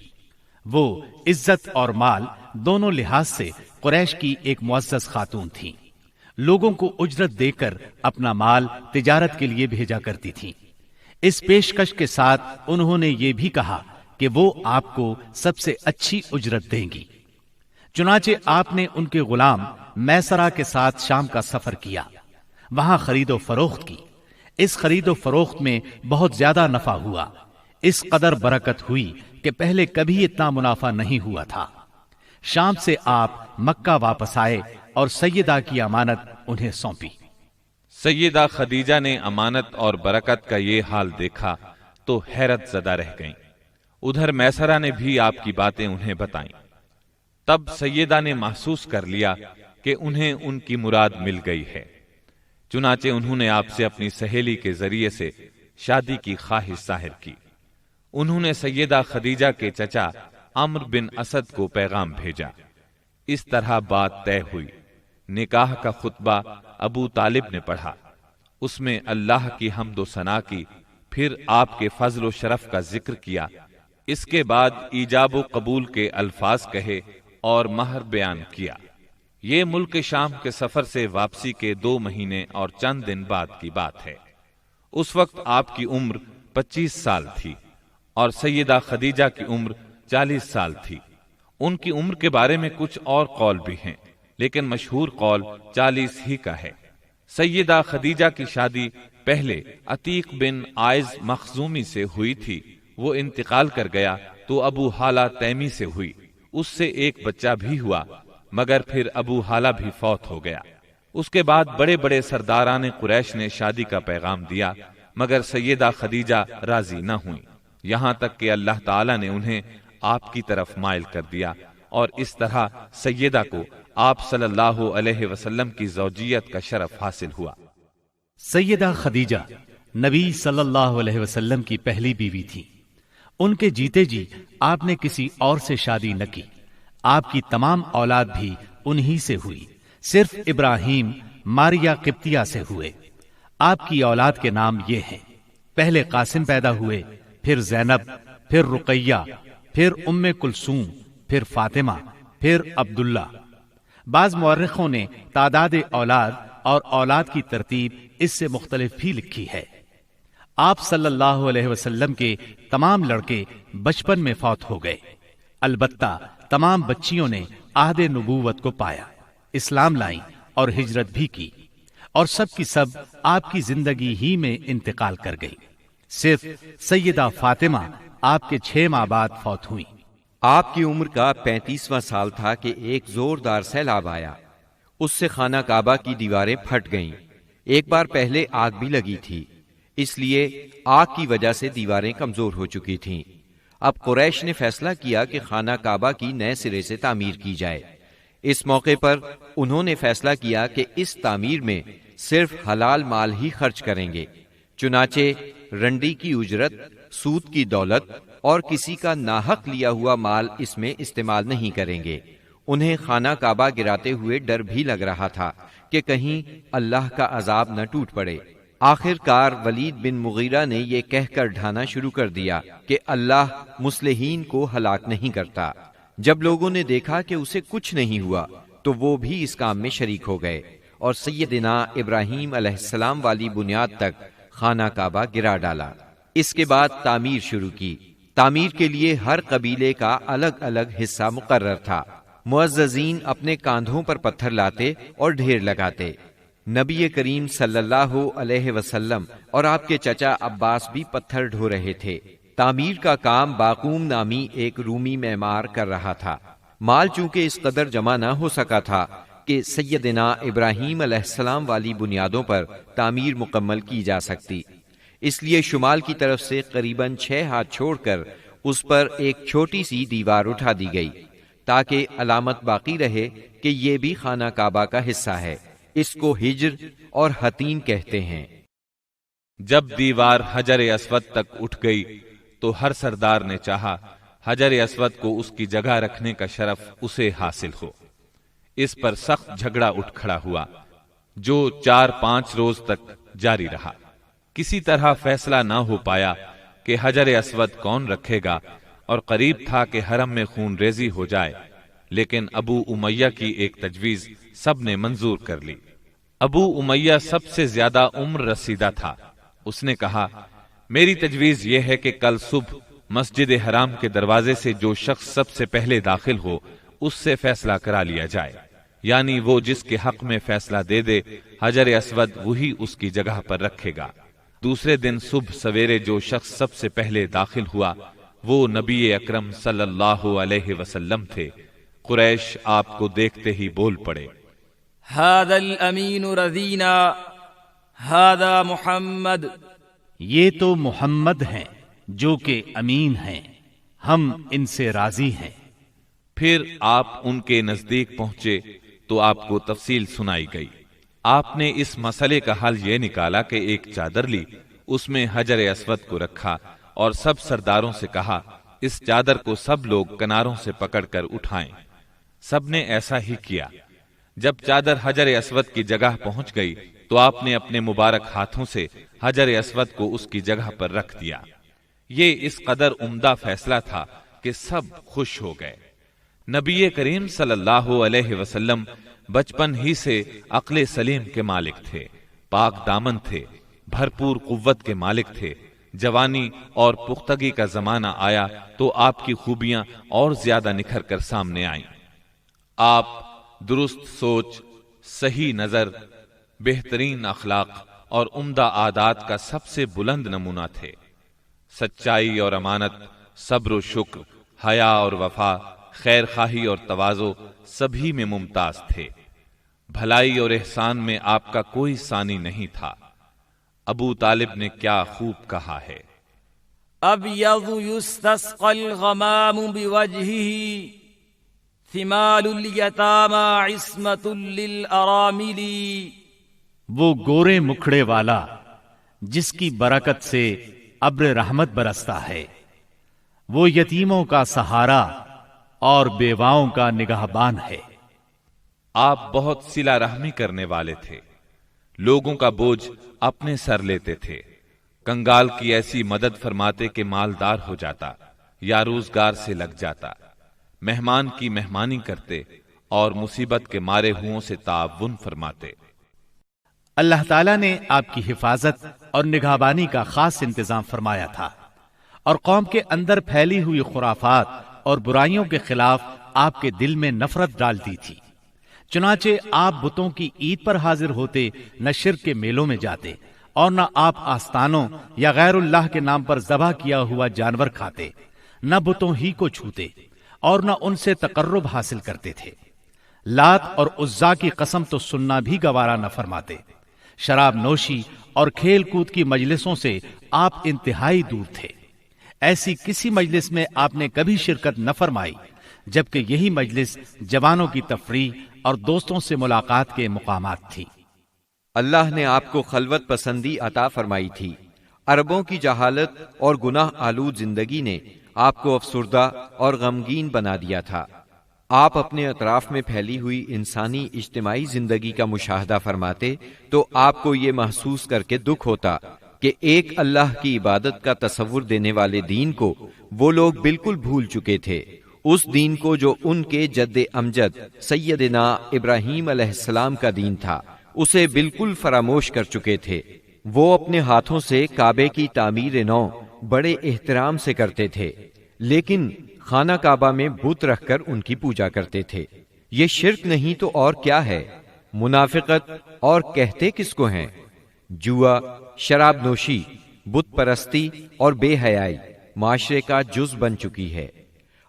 وہ عزت اور مال دونوں لحاظ سے قریش کی ایک معزز خاتون تھیں۔ لوگوں کو اجرت دے کر اپنا مال تجارت کے لیے بھیجا کرتی تھیں۔ اس پیشکش کے ساتھ انہوں نے یہ بھی کہا کہ وہ آپ کو سب سے اچھی اجرت دیں گی۔ چنانچہ آپ نے ان کے غلام میسرہ کے ساتھ شام کا سفر کیا، وہاں خرید و فروخت کی۔ اس خرید و فروخت میں بہت زیادہ نفع ہوا، اس قدر برکت ہوئی کہ پہلے کبھی اتنا منافع نہیں ہوا تھا۔ شام سے آپ مکہ واپس آئے اور سیدہ کی امانت انہیں سونپی۔ سیدہ خدیجہ نے امانت اور برکت کا یہ حال دیکھا تو حیرت زدہ رہ گئیں۔ ادھر میسرہ نے بھی آپ کی باتیں انہیں بتائیں۔ تب سیدہ نے محسوس کر لیا کہ انہیں ان کی مراد مل گئی ہے، چنانچہ انہوں نے آپ سے اپنی سہیلی کے ذریعے سے شادی کی خواہش ظاہر کی۔ انہوں نے سیدہ خدیجہ کے چچا عمرو بن اسد کو پیغام بھیجا۔ اس طرح بات طے ہوئی۔ نکاح کا خطبہ ابو طالب نے پڑھا، اس میں اللہ کی حمد و ثنا کی، پھر آپ کے فضل و شرف کا ذکر کیا۔ اس کے بعد ایجاب و قبول کے الفاظ کہے اور مہر بیان کیا۔ یہ ملک شام کے سفر سے واپسی کے 2 مہینے اور چند دن بعد کی بات ہے۔ اس وقت آپ کی عمر 25 سال تھی اور سیدہ خدیجہ کی عمر 40 سال تھی۔ ان کی عمر کے بارے میں کچھ اور قول بھی ہیں، لیکن مشہور قول 40 ہی کا ہے۔ سیدہ خدیجہ کی شادی پہلے عتیق بن عائز مخزومی سے ہوئی تھی، وہ انتقال کر گیا تو ابو حالہ تیمی سے ہوئی، اس سے ایک بچہ بھی ہوا، مگر پھر ابو حالہ بھی فوت ہو گیا۔ اس کے بعد بڑے بڑے سرداران قریش نے شادی کا پیغام دیا، مگر سیدہ خدیجہ راضی نہ ہوئیں، یہاں تک کہ اللہ تعالیٰ نے انہیں آپ کی طرف مائل کر دیا، اور اس طرح سیدہ کو آپ صلی اللہ علیہ وسلم کی زوجیت کا شرف حاصل ہوا۔ سیدہ خدیجہ نبی صلی اللہ علیہ وسلم کی پہلی بیوی تھی۔ ان کے جیتے جی آپ نے کسی اور سے شادی نہ کی۔ آپ کی تمام اولاد بھی انہی سے ہوئی، صرف ابراہیم ماریہ قبطیہ سے ہوئے۔ آپ کی اولاد کے نام یہ ہیں: پہلے قاسم پیدا ہوئے، پھر زینب، پھر رقیہ، پھر ام کلثوم، پھر فاطمہ، پھر عبداللہ۔ بعض مورخوں نے تعداد اولاد اور اولاد کی ترتیب اس سے مختلف بھی لکھی ہے۔ آپ صلی اللہ علیہ وسلم کے تمام لڑکے بچپن میں فوت ہو گئے، البتہ تمام بچیوں نے عہد نبوت کو پایا، اسلام لائیں اور ہجرت بھی کی، اور سب کی سب آپ کی زندگی ہی میں انتقال کر گئی۔ صرف سیدہ فاطمہ آپ کے 6 ماہ بعد فوت ہوئیں۔ آپ کی عمر کا 35واں سال تھا کہ ایک زوردار سیلاب آیا، اس سے خانہ کعبہ کی دیواریں پھٹ گئیں۔ ایک بار پہلے آگ بھی لگی تھی، اس لیے آگ کی وجہ سے دیواریں کمزور ہو چکی تھیں۔ اب قریش نے فیصلہ کیا کہ خانہ کعبہ کی نئے سرے سے تعمیر کی جائے۔ اس موقع پر انہوں نے فیصلہ کیا کہ اس تعمیر میں صرف حلال مال ہی خرچ کریں گے، چنانچہ رنڈی کی اجرت، سود کی دولت اور کسی کا ناحق لیا ہوا مال اس میں استعمال نہیں کریں گے۔ انہیں خانہ کعبہ گراتے ہوئے ڈر بھی لگ رہا تھا کہ کہیں اللہ کا عذاب نہ ٹوٹ پڑے۔ آخر کار ولید بن مغیرہ نے یہ کہہ کر ڈھانا شروع کر دیا کہ اللہ مصلحین کو ہلاک نہیں کرتا۔ جب لوگوں نے دیکھا کہ اسے کچھ نہیں ہوا تو وہ بھی اس کام میں شریک ہو گئے اور سیدنا ابراہیم علیہ السلام والی بنیاد تک خانہ کعبہ گرا ڈالا۔ اس کے بعد تعمیر شروع کی۔ تعمیر کے لیے ہر قبیلے کا الگ الگ حصہ مقرر تھا۔ معززین اپنے کاندھوں پر پتھر لاتے اور ڈھیر لگاتے۔ نبی کریم صلی اللہ علیہ وسلم اور آپ کے چچا عباس بھی پتھر ڈھو رہے تھے۔ تعمیر کا کام باقوم نامی ایک رومی معمار کر رہا تھا۔ مال چونکہ اس قدر جمع نہ ہو سکا تھا کہ سیدنا ابراہیم علیہ السلام والی بنیادوں پر تعمیر مکمل کی جا سکتی، اس لیے شمال کی طرف سے قریباً 6 ہاتھ چھوڑ کر اس پر ایک چھوٹی سی دیوار اٹھا دی گئی تاکہ علامت باقی رہے کہ یہ بھی خانہ کعبہ کا حصہ ہے۔ اس کو ہجر اور حتین کہتے ہیں۔ جب دیوار حجر اسود تک اٹھ گئی تو ہر سردار نے چاہا حجر اسود کو اس کی جگہ رکھنے کا شرف اسے حاصل ہو۔ اس پر سخت جھگڑا اٹھ کھڑا ہوا جو 4-5 روز تک جاری رہا۔ کسی طرح فیصلہ نہ ہو پایا کہ حجر اسود کون رکھے گا، اور قریب تھا کہ حرم میں خون ریزی ہو جائے، لیکن ابو امیہ کی ایک تجویز سب نے منظور کر لی۔ ابو امیہ سب سے زیادہ عمر رسیدہ تھا۔ اس نے کہا، میری تجویز یہ ہے کہ کل صبح مسجد حرام کے دروازے سے جو شخص سب سے پہلے داخل ہو اس سے فیصلہ کرا لیا جائے، یعنی وہ جس کے حق میں فیصلہ دے دے حجر اسود وہی اس کی جگہ پر رکھے گا۔ دوسرے دن صبح سویرے جو شخص سب سے پہلے داخل ہوا وہ نبی اکرم صلی اللہ علیہ وسلم تھے۔ قریش آپ کو دیکھتے ہی بول پڑے، هذا الامین رضینا هذا محمد، یہ تو محمد ہیں جو کہ امین ہیں، ہم ان سے راضی ہیں۔ پھر آپ ان کے نزدیک پہنچے تو آپ کو تفصیل سنائی گئی۔ آپ نے اس مسئلے کا حل یہ نکالا کہ ایک چادر لی، اس میں حجر اسود کو رکھا اور سب سرداروں سے کہا اس چادر کو سب لوگ کناروں سے پکڑ کر اٹھائیں۔ سب نے ایسا ہی کیا۔ جب چادر حجر اسود کی جگہ پہنچ گئی تو آپ نے اپنے مبارک ہاتھوں سے حجر اسود کو اس کی جگہ پر رکھ دیا۔ یہ اس قدر عمدہ فیصلہ تھا کہ سب خوش ہو گئے۔ نبی کریم صلی اللہ علیہ وسلم بچپن ہی سے عقل سلیم کے مالک تھے، پاک دامن تھے، بھرپور قوت کے مالک تھے۔ جوانی اور پختگی کا زمانہ آیا تو آپ کی خوبیاں اور زیادہ نکھر کر سامنے آئیں۔ آپ درست سوچ، صحیح نظر، بہترین اخلاق اور عمدہ عادات کا سب سے بلند نمونہ تھے۔ سچائی اور امانت، صبر و شکر، حیا اور وفا، خیر خواہی اور تواضع سبھی میں ممتاز تھے۔ بھلائی اور احسان میں آپ کا کوئی ثانی نہیں تھا۔ ابو طالب نے کیا خوب کہا ہے، ابیض یستسقى الغمام بوجهه ثمال الیتامی عصمت للارامل، وہ گورے مکھڑے والا جس کی برکت سے ابر رحمت برستا ہے، وہ یتیموں کا سہارا اور بیواؤں کا نگہبان ہے۔ آپ بہت صلہ رحمی کرنے والے تھے، لوگوں کا بوجھ اپنے سر لیتے تھے، کنگال کی ایسی مدد فرماتے کہ مالدار ہو جاتا یا روزگار سے لگ جاتا، مہمان کی مہمانی کرتے اور مصیبت کے مارے ہوں سے تعاون فرماتے۔ اللہ تعالیٰ نے آپ کی حفاظت اور نگہبانی کا خاص انتظام فرمایا تھا، اور قوم کے اندر پھیلی ہوئی خرافات اور برائیوں کے خلاف آپ کے دل میں نفرت ڈال دی تھی۔ چنانچہ آپ بتوں کی عید پر حاضر ہوتے، نہ شرک کے میلوں میں جاتے، اور نہ آپ آستانوں یا غیر اللہ کے نام پر ذبح کیا ہوا جانور کھاتے، نہ بتوں ہی کو چھوتے، اور نہ ان سے تقرب حاصل کرتے تھے۔ لات اور عزا کی قسم تو سننا بھی گوارا نہ فرماتے۔ شراب نوشی اور کھیل کود کی مجلسوں سے آپ انتہائی دور تھے۔ ایسی کسی مجلس میں آپ نے کبھی شرکت نہ فرمائی جبکہ یہی مجلس جوانوں کی تفریح اور دوستوں سے ملاقات کے مقامات تھی۔ اللہ نے آپ کو خلوت پسندی عطا فرمائی تھی۔ عربوں کی جہالت اور گناہ آلود زندگی نے آپ کو افسردہ اور غمگین بنا دیا تھا۔ آپ اپنے اطراف میں پھیلی ہوئی انسانی اجتماعی زندگی کا مشاہدہ فرماتے تو آپ کو یہ محسوس کر کے دکھ ہوتا کہ ایک اللہ کی عبادت کا تصور دینے والے دین کو وہ لوگ بالکل بھول چکے تھے، اس دین کو جو ان کے جد امجد سیدنا ابراہیم علیہ السلام کا دین تھا، اسے بالکل فراموش کر چکے تھے۔ وہ اپنے ہاتھوں سے کعبے کی تعمیر نو بڑے احترام سے کرتے تھے، لیکن خانہ کعبہ میں بت رکھ کر ان کی پوجا کرتے تھے۔ یہ شرک نہیں تو اور کیا ہے؟ منافقت اور کہتے کس کو ہیں؟ جوا، شراب نوشی، بت پرستی اور بے حیائی معاشرے کا جز بن چکی ہے۔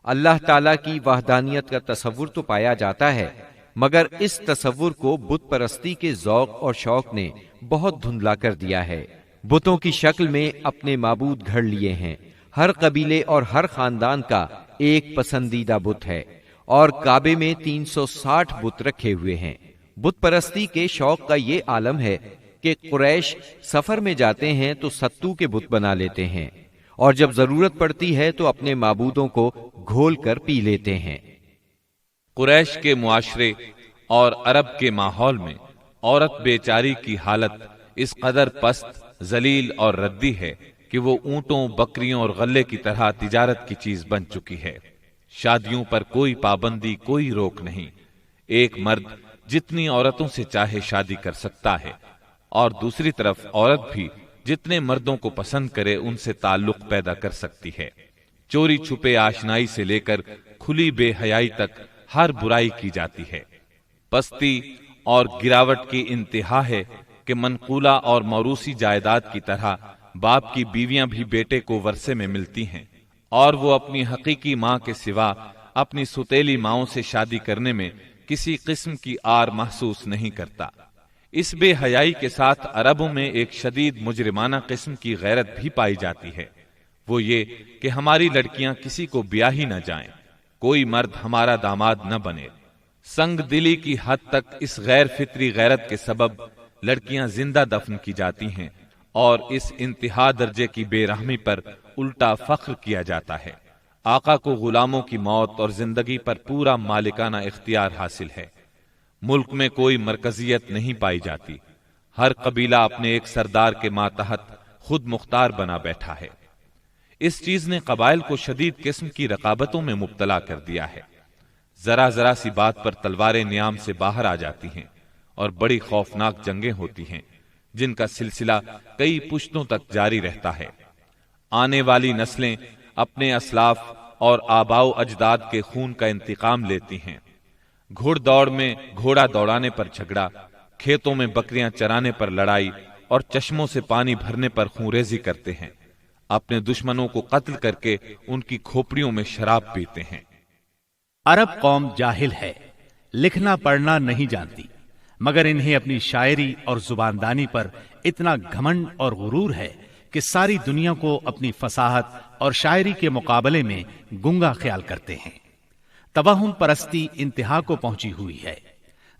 اللہ تعالیٰ کی وحدانیت کا تصور تو پایا جاتا ہے، مگر اس تصور کو بت پرستی کے ذوق اور شوق نے بہت دھندلا کر دیا ہے۔ بتوں کی شکل میں اپنے معبود گھڑ لیے ہیں۔ ہر قبیلے اور ہر خاندان کا ایک پسندیدہ بت ہے اور کعبے میں 360 بت رکھے ہوئے ہیں۔ بت پرستی کے شوق کا یہ عالم ہے کہ قریش سفر میں جاتے ہیں تو ستو کے بت بنا لیتے ہیں اور جب ضرورت پڑتی ہے تو اپنے معبودوں کو گھول کر پی لیتے ہیں۔ قریش کے معاشرے اور عرب کے ماحول میں عورت بیچاری کی حالت اس قدر پست، ذلیل اور ردی ہے کہ وہ اونٹوں، بکریوں اور غلے کی طرح تجارت کی چیز بن چکی ہے۔ شادیوں پر کوئی پابندی، کوئی روک نہیں۔ ایک مرد جتنی عورتوں سے چاہے شادی کر سکتا ہے اور دوسری طرف عورت بھی جتنے مردوں کو پسند کرے ان سے تعلق پیدا کر سکتی ہے۔ چوری چھپے آشنائی سے لے کر کھلی بے حیائی تک ہر برائی کی جاتی ہے۔ پستی اور گراوٹ کی انتہا ہے کہ منقولہ اور موروثی جائیداد کی طرح باپ کی بیویاں بھی بیٹے کو ورثے میں ملتی ہیں اور وہ اپنی حقیقی ماں کے سوا اپنی ستیلی ماؤں سے شادی کرنے میں کسی قسم کی آر محسوس نہیں کرتا۔ اس بے حیائی کے ساتھ عربوں میں ایک شدید مجرمانہ قسم کی غیرت بھی پائی جاتی ہے، وہ یہ کہ ہماری لڑکیاں کسی کو بیاہ ہی نہ جائیں، کوئی مرد ہمارا داماد نہ بنے۔ سنگ دلی کی حد تک اس غیر فطری غیرت کے سبب لڑکیاں زندہ دفن کی جاتی ہیں اور اس انتہا درجے کی بے رحمی پر الٹا فخر کیا جاتا ہے۔ آقا کو غلاموں کی موت اور زندگی پر پورا مالکانہ اختیار حاصل ہے۔ ملک میں کوئی مرکزیت نہیں پائی جاتی، ہر قبیلہ اپنے ایک سردار کے ماتحت خود مختار بنا بیٹھا ہے۔ اس چیز نے قبائل کو شدید قسم کی رقابتوں میں مبتلا کر دیا ہے۔ ذرا ذرا سی بات پر تلواریں نیام سے باہر آ جاتی ہیں اور بڑی خوفناک جنگیں ہوتی ہیں جن کا سلسلہ کئی پشتوں تک جاری رہتا ہے۔ آنے والی نسلیں اپنے اسلاف اور آباء و اجداد کے خون کا انتقام لیتی ہیں۔ گھوڑ دوڑ میں گھوڑا دوڑانے پر جھگڑا، کھیتوں میں بکریاں چرانے پر لڑائی اور چشموں سے پانی بھرنے پر خونریزی کرتے ہیں۔ اپنے دشمنوں کو قتل کر کے ان کی کھوپڑیوں میں شراب پیتے ہیں۔ عرب قوم جاہل ہے، لکھنا پڑھنا نہیں جانتی، مگر انہیں اپنی شاعری اور زباندانی پر اتنا گھمنڈ اور غرور ہے کہ ساری دنیا کو اپنی فصاحت اور شاعری کے مقابلے میں گنگا خیال کرتے ہیں۔ توہم پرستی انتہا کو پہنچی ہوئی ہے۔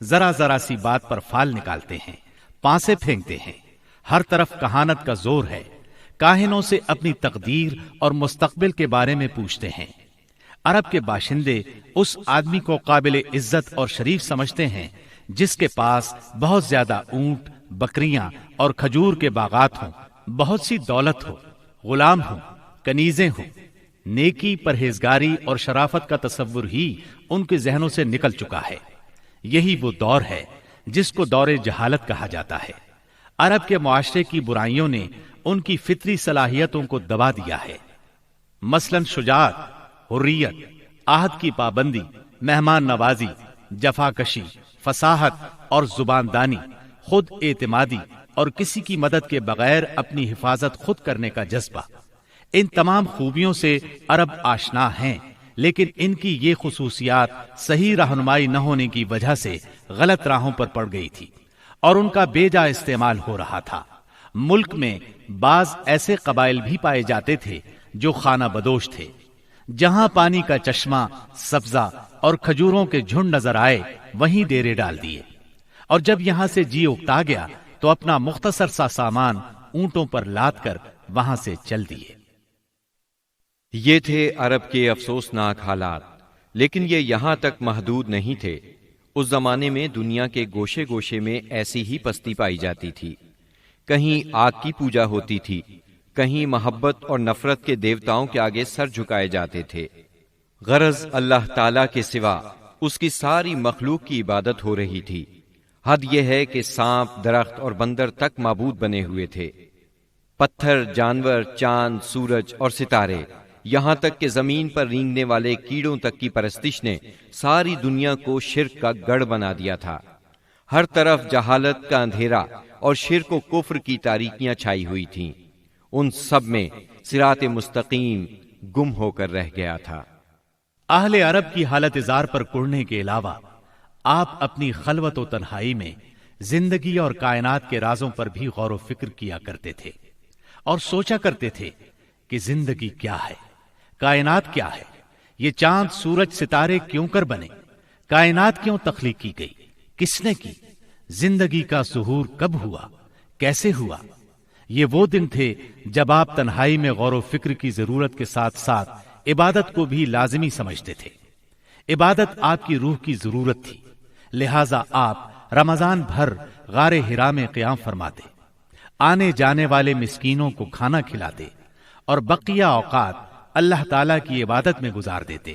ذرا ذرا سی بات پر فال نکالتے ہیں، پانسے پھینکتے ہیں۔ ہر طرف کہانت کا زور ہے۔ کاہنوں سے اپنی تقدیر اور مستقبل کے بارے میں پوچھتے ہیں۔ عرب کے باشندے اس آدمی کو قابل عزت اور شریف سمجھتے ہیں جس کے پاس بہت زیادہ اونٹ، بکریاں اور کھجور کے باغات ہوں، بہت سی دولت ہو، غلام ہوں، کنیزیں ہوں۔ نیکی، پرہیزگاری اور شرافت کا تصور ہی ان کے ذہنوں سے نکل چکا ہے۔ یہی وہ دور ہے جس کو دور جہالت کہا جاتا ہے۔ عرب کے معاشرے کی برائیوں نے ان کی فطری صلاحیتوں کو دبا دیا ہے، مثلاً شجاعت، حریت، عہد کی پابندی، مہمان نوازی، جفاکشی، فصاحت اور زباندانی، خود اعتمادی اور کسی کی مدد کے بغیر اپنی حفاظت خود کرنے کا جذبہ۔ ان تمام خوبیوں سے عرب آشنا ہیں، لیکن ان کی یہ خصوصیات صحیح رہنمائی نہ ہونے کی وجہ سے غلط راہوں پر پڑ گئی تھی اور ان کا بے جا استعمال ہو رہا تھا۔ ملک میں بعض ایسے قبائل بھی پائے جاتے تھے جو خانہ بدوش تھے۔ جہاں پانی کا چشمہ، سبزہ اور کھجوروں کے جھنڈ نظر آئے وہیں ڈیرے ڈال دیے، اور جب یہاں سے جی اکتا گیا تو اپنا مختصر سا سامان اونٹوں پر لاد کر وہاں سے چل دیے۔ یہ تھے عرب کے افسوسناک حالات، لیکن یہ یہاں تک محدود نہیں تھے۔ اس زمانے میں دنیا کے گوشے گوشے میں ایسی ہی پستی پائی جاتی تھی۔ کہیں آگ کی پوجا ہوتی تھی، کہیں محبت اور نفرت کے دیوتاؤں کے آگے سر جھکائے جاتے تھے۔ غرض اللہ تعالیٰ کے سوا اس کی ساری مخلوق کی عبادت ہو رہی تھی۔ حد یہ ہے کہ سانپ، درخت اور بندر تک معبود بنے ہوئے تھے۔ پتھر، جانور، چاند، سورج اور ستارے، یہاں تک کہ زمین پر رینگنے والے کیڑوں تک کی پرستش نے ساری دنیا کو شرک کا گڑھ بنا دیا تھا۔ ہر طرف جہالت کا اندھیرا اور شرک و کفر کی تاریکیاں چھائی ہوئی تھیں۔ ان سب میں صراط مستقیم گم ہو کر رہ گیا تھا۔ اہل عرب کی حالت زار پر کڑنے کے علاوہ آپ اپنی خلوت و تنہائی میں زندگی اور کائنات کے رازوں پر بھی غور و فکر کیا کرتے تھے، اور سوچا کرتے تھے کہ زندگی کیا ہے، کائنات کیا ہے، یہ چاند، سورج، ستارے کیوں کر بنے، کائنات کیوں تخلیق کی گئی، کس نے کی، زندگی کا ظہور کب ہوا، کیسے ہوا۔ یہ وہ دن تھے جب آپ تنہائی میں غور و فکر کی ضرورت کے ساتھ ساتھ عبادت کو بھی لازمی سمجھتے تھے۔ عبادت آپ کی روح کی ضرورت تھی، لہذا آپ رمضان بھر غار حرا میں قیام فرماتے، آنے جانے والے مسکینوں کو کھانا کھلاتے اور بقیہ اوقات اللہ تعالیٰ کی عبادت میں گزار دیتے۔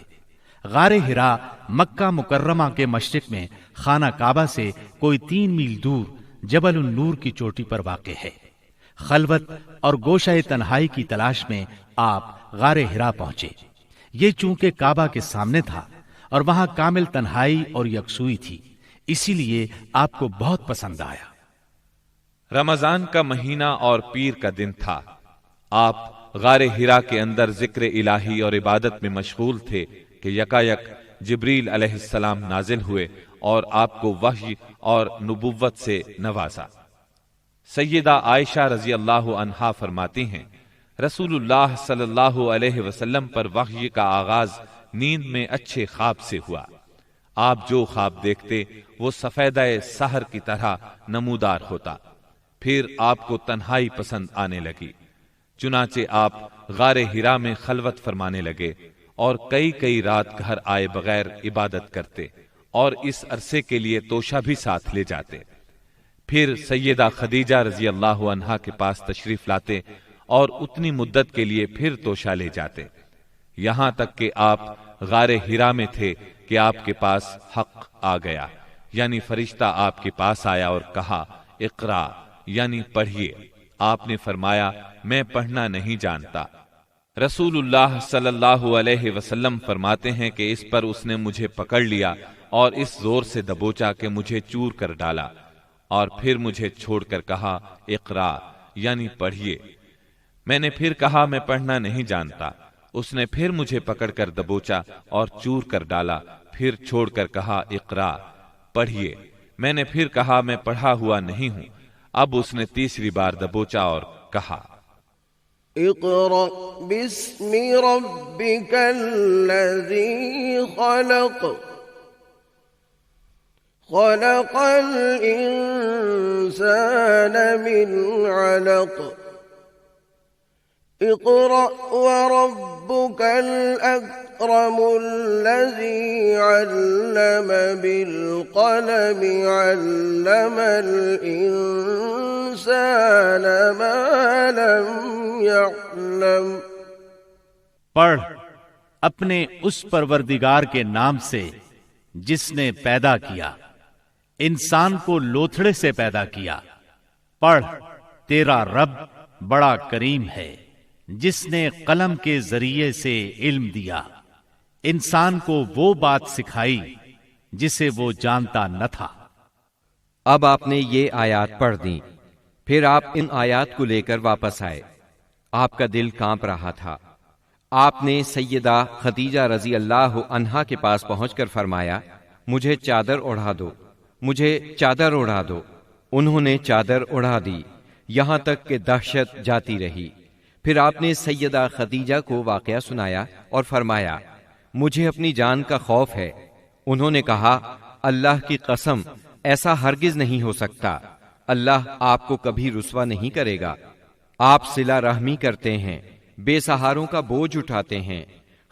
غار حرا مکہ مکرمہ کے مشرق میں خانہ کعبہ سے کوئی 3 میل دور جبل النور کی چوٹی پر واقع ہے۔ خلوت اور گوشہ تنہائی کی تلاش میں آپ غار حرا پہنچے۔ یہ چونکہ کعبہ کے سامنے تھا اور وہاں کامل تنہائی اور یکسوئی تھی، اسی لیے آپ کو بہت پسند آیا۔ رمضان کا مہینہ اور پیر کا دن تھا۔ آپ غار حرا کے اندر ذکر الہی اور عبادت میں مشغول تھے کہ یکایک جبریل علیہ السلام نازل ہوئے اور آپ کو وحی اور نبوت سے نوازا۔ سیدہ عائشہ رضی اللہ عنہا فرماتی ہیں، رسول اللہ صلی اللہ علیہ وسلم پر وحی کا آغاز نیند میں اچھے خواب سے ہوا۔ آپ جو خواب دیکھتے وہ سفیدہ سحر کی طرح نمودار ہوتا۔ پھر آپ کو تنہائی پسند آنے لگی، چنانچہ آپ غار حرا میں خلوت فرمانے لگے اور کئی رات گھر آئے بغیر عبادت کرتے اور اس عرصے کے لیے توشہ بھی ساتھ لے جاتے۔ پھر سیدہ خدیجہ رضی اللہ عنہا کے پاس تشریف لاتے اور اتنی مدت کے لیے پھر توشہ لے جاتے، یہاں تک کہ آپ غار حرا میں تھے کہ آپ کے پاس حق آ گیا، یعنی فرشتہ آپ کے پاس آیا اور کہا اقرا، یعنی پڑھیے۔ آپ نے فرمایا میں پڑھنا نہیں جانتا۔ رسول اللہ صلی اللہ علیہ وسلم فرماتے ہیں کہ اس پر اس نے مجھے پکڑ لیا اور اس زور سے دبوچا کہ مجھے چور کر ڈالا، اور پھر مجھے چھوڑ کر کہا اقرا، یعنی پڑھیے۔ میں نے پھر کہا میں پڑھنا نہیں جانتا۔ اس نے پھر مجھے پکڑ کر دبوچا اور چور کر ڈالا، پھر چھوڑ کر کہا اقرا، پڑھیے۔ میں نے پھر کہا میں پڑھا ہوا نہیں ہوں۔ اب اس نے تیسری بار دبوچا اور کہا اقرأ باسم ربك الذي خلق خلق الإنسان من علق اقرأ وربك الأكرم الذي علم بالقلم علم الإنسان ما لم يعلم۔ پڑھ اپنے اس پروردگار کے نام سے جس نے پیدا کیا، انسان کو لوتھڑے سے پیدا کیا۔ پڑھ تیرا رب بڑا کریم ہے جس نے قلم کے ذریعے سے علم دیا، انسان کو وہ بات سکھائی جسے وہ جانتا نہ تھا۔ اب آپ نے یہ آیات پڑھ دیں، پھر آپ ان آیات کو لے کر واپس آئے۔ آپ کا دل کانپ رہا تھا۔ آپ نے سیدہ خدیجہ رضی اللہ عنہا کے پاس پہنچ کر فرمایا مجھے چادر اڑا دو، مجھے چادر اڑا دو۔ انہوں نے چادر اڑا دی، یہاں تک کہ دہشت جاتی رہی۔ پھر آپ نے سیدہ خدیجہ کو واقعہ سنایا اور فرمایا مجھے اپنی جان کا خوف ہے۔ انہوں نے کہا اللہ کی قسم ایسا ہرگز نہیں ہو سکتا، اللہ آپ کو کبھی رسوا نہیں کرے گا۔ آپ صلہ رحمی کرتے ہیں، بے سہاروں کا بوجھ اٹھاتے ہیں،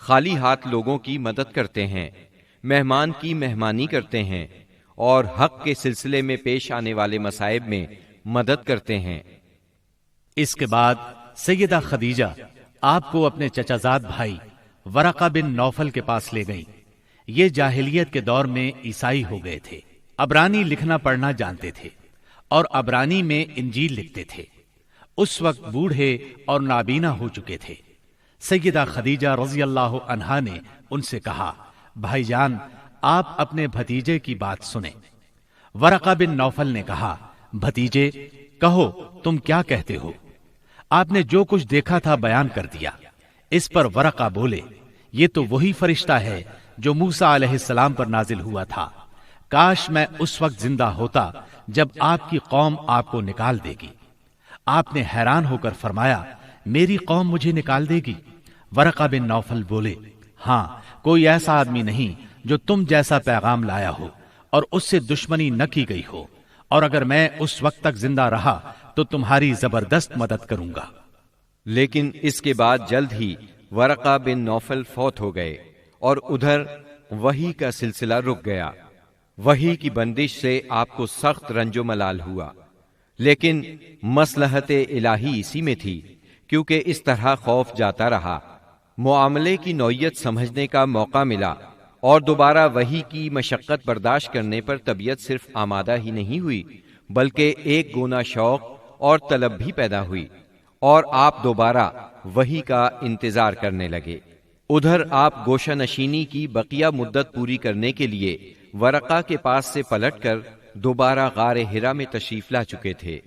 خالی ہاتھ لوگوں کی مدد کرتے ہیں، مہمان کی مہمانی کرتے ہیں اور حق کے سلسلے میں پیش آنے والے مصائب میں مدد کرتے ہیں۔ اس کے بعد سیدہ خدیجہ آپ کو اپنے چچا زاد بھائی ورقہ بن نوفل کے پاس لے گئیں۔ یہ جاہلیت کے دور میں عیسائی ہو گئے تھے، عبرانی لکھنا پڑھنا جانتے تھے اور عبرانی میں انجیل لکھتے تھے۔ اس وقت بوڑھے اور نابینا ہو چکے تھے۔ سیدہ خدیجہ رضی اللہ عنہا نے ان سے کہا بھائی جان آپ اپنے بھتیجے کی بات سنیں۔ ورقہ بن نوفل نے کہا بھتیجے کہو تم کیا کہتے ہو؟ آپ نے جو کچھ دیکھا تھا بیان کر دیا۔ اس پر ورقہ بولے یہ تو وہی فرشتہ ہے جو موسیٰ علیہ السلام پر نازل ہوا تھا، کاش میں اس وقت زندہ ہوتا جب آپ کی قوم آپ کو نکال دے گی۔ آپ نے حیران ہو کر فرمایا میری قوم مجھے نکال دے گی؟ ورقہ بن نوفل بولے ہاں کوئی ایسا آدمی نہیں جو تم جیسا پیغام لایا ہو اور اس سے دشمنی نہ کی گئی ہو، اور اگر میں اس وقت تک زندہ رہا تو تمہاری زبردست مدد کروں گا۔ لیکن اس کے بعد جلد ہی ورقہ بن نوفل فوت ہو گئے اور ادھر وحی کا سلسلہ رک گیا۔ وحی کی بندش سے آپ کو سخت رنج و ملال ہوا، لیکن مصلحت الہی اسی میں تھی، کیونکہ اس طرح خوف جاتا رہا، معاملے کی نوعیت سمجھنے کا موقع ملا اور دوبارہ وحی کی مشقت برداشت کرنے پر طبیعت صرف آمادہ ہی نہیں ہوئی بلکہ ایک گونا شوق اور طلب بھی پیدا ہوئی، اور آپ دوبارہ وحی کا انتظار کرنے لگے۔ ادھر آپ گوشہ نشینی کی بقیہ مدت پوری کرنے کے لیے ورقہ کے پاس سے پلٹ کر دوبارہ غار حرا میں تشریف لا چکے تھے۔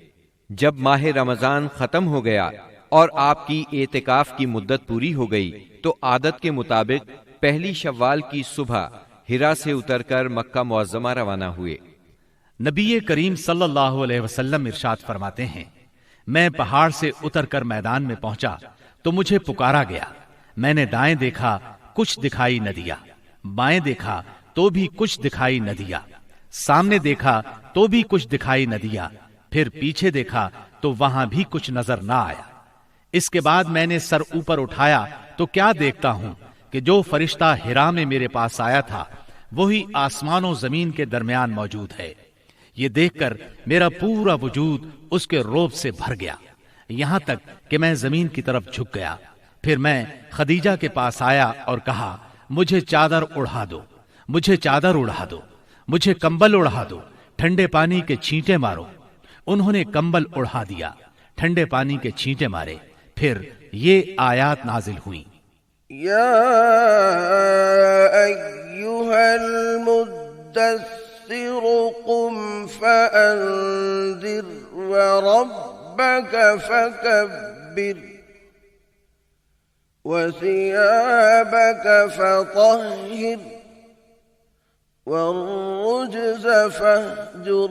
جب ماہ رمضان ختم ہو گیا اور آپ کی اعتکاف کی مدت پوری ہو گئی تو عادت کے مطابق پہلی شوال کی صبح حرا سے اتر کر مکہ معظمہ روانہ ہوئے۔ نبی کریم صلی اللہ علیہ وسلم ارشاد فرماتے ہیں میں پہاڑ سے اتر کر میدان میں پہنچا تو مجھے پکارا گیا، میں نے دائیں دیکھا کچھ دکھائی نہ دیا، بائیں دیکھا تو بھی کچھ دکھائی نہ دیا، سامنے دیکھا تو بھی کچھ دکھائی نہ دیا، پھر پیچھے دیکھا تو وہاں بھی کچھ نظر نہ آیا۔ اس کے بعد میں نے سر اوپر اٹھایا تو کیا دیکھتا ہوں کہ جو فرشتہ حرا میں میرے پاس آیا تھا وہی آسمان و زمین کے درمیان موجود ہے۔ یہ دیکھ کر میرا پورا وجود اس کے روب سے بھر گیا، یہاں تک کہ میں زمین کی طرف جھک گیا۔ پھر میں خدیجہ کے پاس آیا اور کہا مجھے چادر اڑا دو، مجھے چادر اڑا دو، مجھے کمبل اڑا دو، ٹھنڈے پانی کے چھینٹے مارو۔ انہوں نے کمبل اڑا دیا، ٹھنڈے پانی کے چھینٹے مارے، پھر یہ آیات نازل ہوئیں یا ایہا المدثر قم فانذر وربک فکبر وثيابك فطهر والرجز فاهجر۔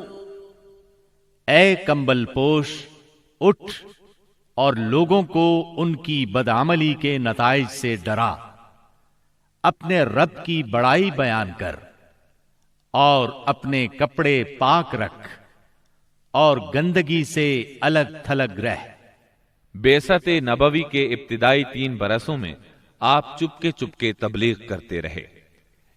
اے کمبل پوش اٹھ اور لوگوں کو ان کی بدعملی کے نتائج سے ڈرا، اپنے رب کی بڑائی بیان کر اور اپنے کپڑے پاک رکھ اور گندگی سے الگ تھلگ رہ۔ بعثت نبوی کے ابتدائی 3 برسوں میں آپ چپکے تبلیغ کرتے رہے۔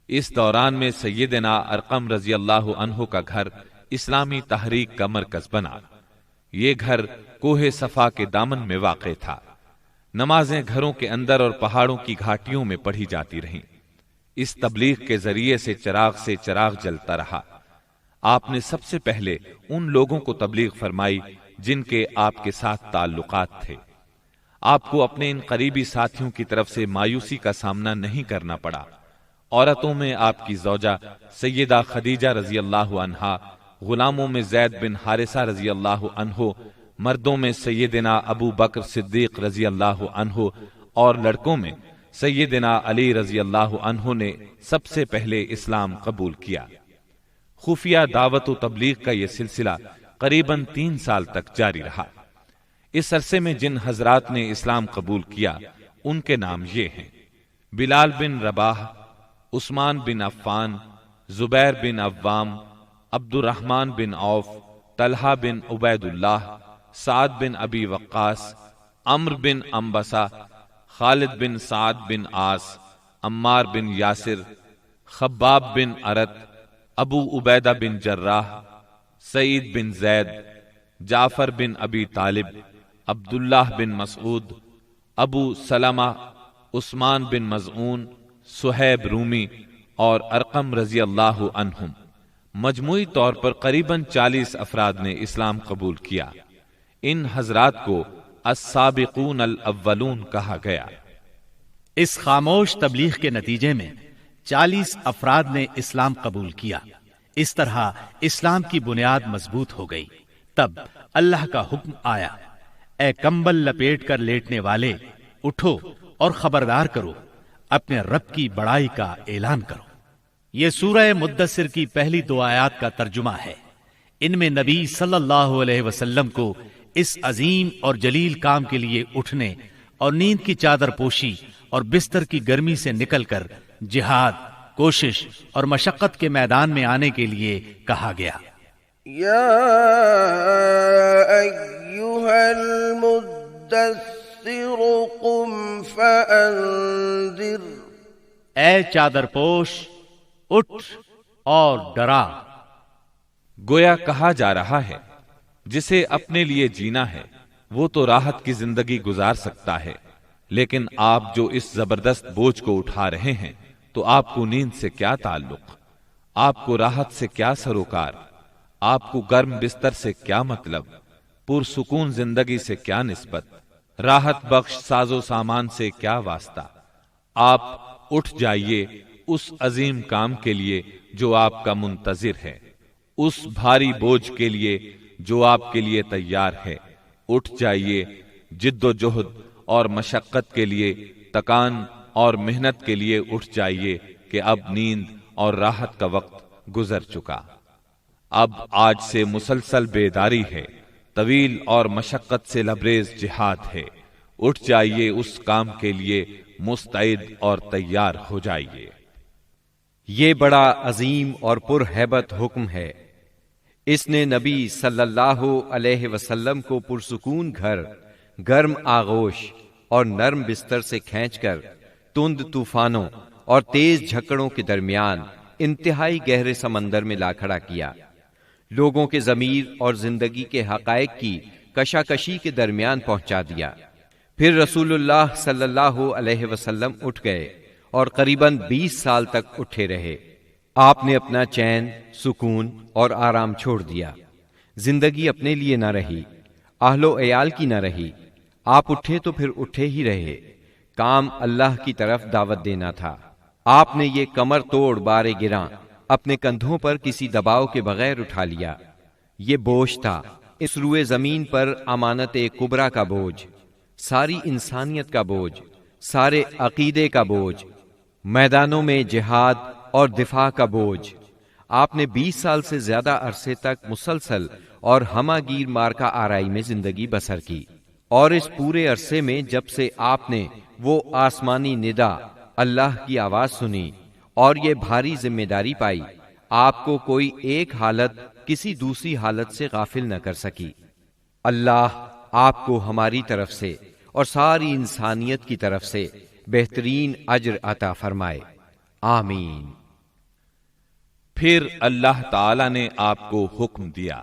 اس دوران میں سیدنا ارقم رضی اللہ عنہ کا گھر اسلامی تحریک کا مرکز بنا۔ یہ گھر کوہ صفا کے دامن میں واقع تھا۔ نمازیں گھروں کے اندر اور پہاڑوں کی گھاٹیوں میں پڑھی جاتی رہیں۔ اس تبلیغ کے ذریعے سے چراغ جلتا رہا۔ آپ نے سب سے پہلے ان لوگوں کو تبلیغ فرمائی جن کے آپ کے ساتھ تعلقات تھے۔ آپ کو اپنے ان قریبی ساتھیوں کی طرف سے مایوسی کا سامنا نہیں کرنا پڑا۔ عورتوں میں آپ کی زوجہ سیدہ خدیجہ رضی اللہ عنہا، غلاموں میں زید بن حارثہ رضی اللہ عنہ، مردوں میں سیدنا ابو بکر صدیق رضی اللہ عنہ، اور لڑکوں میں سیدنا علی رضی اللہ عنہ نے سب سے پہلے اسلام قبول کیا۔ خفیہ دعوت و تبلیغ کا یہ سلسلہ قریباً 3 سال تک جاری رہا۔ اس عرصے میں جن حضرات نے اسلام قبول کیا ان کے نام یہ ہیں: بلال بن رباح، عثمان بن عفان، زبیر بن عوام، عبد الرحمن بن عوف، طلحہ بن عبید اللہ، سعد بن ابی وقاص، عمر بن انبسہ، خالد بن سعد بن عاص، عمار بن یاسر، خباب بن ارت، ابو عبیدہ بن جراح، سعید بن زید، جعفر بن ابی طالب، عبداللہ بن مسعود، ابو سلمہ، عثمان بن مظعون، صہیب رومی اور ارقم رضی اللہ عنہم۔ مجموعی طور پر قریباً 40 افراد نے اسلام قبول کیا۔ ان حضرات کو السابقون الاولون کہا گیا۔ اس خاموش تبلیغ کے نتیجے میں 40 افراد نے اسلام قبول کیا۔ اس طرح اسلام کی بنیاد مضبوط ہو گئی۔ تب اللہ کا حکم آیا: اے کمبل لپیٹ کر لیٹنے والے، اٹھو اور خبردار کرو، اپنے رب کی بڑائی کا اعلان کرو۔ یہ سورہ مدثر کی پہلی 2 آیات کا ترجمہ ہے۔ ان میں نبی صلی اللہ علیہ وسلم کو اس عظیم اور جلیل کام کے لیے اٹھنے اور نیند کی چادر پوشی اور بستر کی گرمی سے نکل کر جہاد، کوشش اور مشقت کے میدان میں آنے کے لیے کہا گیا۔ یا ایھا المدثر قم فانذر، اے چادر پوش، اٹھ اور ڈرا۔ گویا کہا جا رہا ہے جسے اپنے لیے جینا ہے وہ تو راحت کی زندگی گزار سکتا ہے، لیکن آپ جو اس زبردست بوجھ کو اٹھا رہے ہیں تو آپ کو نیند سے کیا تعلق، آپ کو راحت سے کیا سروکار، آپ کو گرم بستر سے کیا مطلب، پرسکون زندگی سے کیا نسبت، راحت بخش ساز و سامان سے کیا واسطہ۔ آپ اٹھ جائیے اس عظیم کام کے لیے جو آپ کا منتظر ہے، اس بھاری بوجھ کے لیے جو آپ کے لیے تیار ہے۔ اٹھ جائیے جد و جہد اور مشقت کے لیے، تکان اور محنت کے لیے اٹھ جائیے کہ اب نیند اور راحت کا وقت گزر چکا۔ اب آج سے مسلسل بیداری ہے، طویل اور مشقت سے لبریز جہاد ہے۔ اٹھ جائیے اس کام کے لیے، مستعد اور تیار ہو جائیے۔ یہ بڑا عظیم اور پرہیبت حکم ہے۔ اس نے نبی صلی اللہ علیہ وسلم کو پرسکون گھر، گرم آغوش اور نرم بستر سے کھینچ کر تند طوفانوں اور تیز جھکڑوں کے درمیان انتہائی گہرے سمندر میں لا کھڑا کیا، لوگوں کے ضمیر اور زندگی کے حقائق کی کشاکشی کے درمیان پہنچا دیا۔ پھر رسول اللہ صلی اللہ علیہ وسلم اٹھ گئے اور قریباً 20 سال تک اٹھے رہے۔ آپ نے اپنا چین، سکون اور آرام چھوڑ دیا۔ زندگی اپنے لیے نہ رہی، اہل و عیال کی نہ رہی۔ آپ اٹھے تو پھر اٹھے ہی رہے۔ کام اللہ کی طرف دعوت دینا تھا۔ آپ نے یہ کمر توڑ بار گراں اپنے کندھوں پر کسی دباؤ کے بغیر اٹھا لیا۔ یہ بوجھ تھا، اس روئے زمین پر امانت کبریٰ کا بوجھ، ساری انسانیت کا بوجھ، سارے عقیدے کا بوجھ، میدانوں میں جہاد اور دفاع کا بوجھ۔ آپ نے 20 سال سے زیادہ عرصے تک مسلسل اور ہمہ گیر مارکا آرائی میں زندگی بسر کی، اور اس پورے عرصے میں جب سے آپ نے وہ آسمانی ندا، اللہ کی آواز سنی اور یہ بھاری ذمہ داری پائی، آپ کو کوئی ایک حالت کسی دوسری حالت سے غافل نہ کر سکی۔ اللہ آپ کو ہماری طرف سے اور ساری انسانیت کی طرف سے بہترین اجر عطا فرمائے، آمین۔ پھر اللہ تعالی نے آپ کو حکم دیا: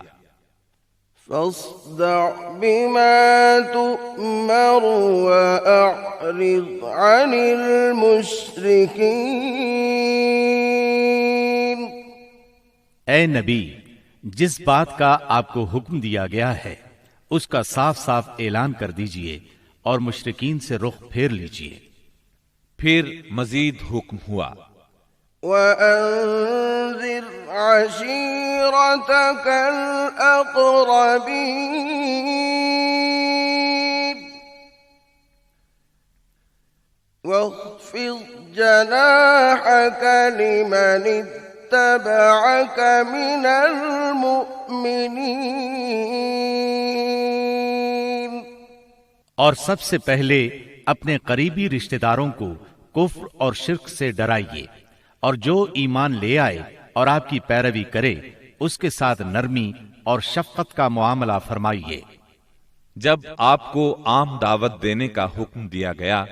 فاصدع بما تؤمر وأعرض عن المشركين۔ اے نبی، جس بات کا آپ کو حکم دیا گیا ہے اس کا صاف صاف اعلان کر دیجئے اور مشرکین سے رخ پھیر لیجئے۔ پھر مزید حکم ہوا: وَأَنذِرْ عَشِيرَتَكَ الْأَقْرَبِينَ وَاخْفِضْ جَنَاحَكَ لِمَنِ اتَّبَعَكَ مِنَ الْمُؤْمِنِينَ۔ اور سب سے پہلے اپنے قریبی رشتہ داروں کو کفر اور شرک سے ڈرائیے، اور جو ایمان لے آئے اور آپ کی پیروی کرے اس کے ساتھ نرمی اور شفقت کا معاملہ فرمائیے۔ جب آپ کو عام دعوت دینے کا حکم دیا گیا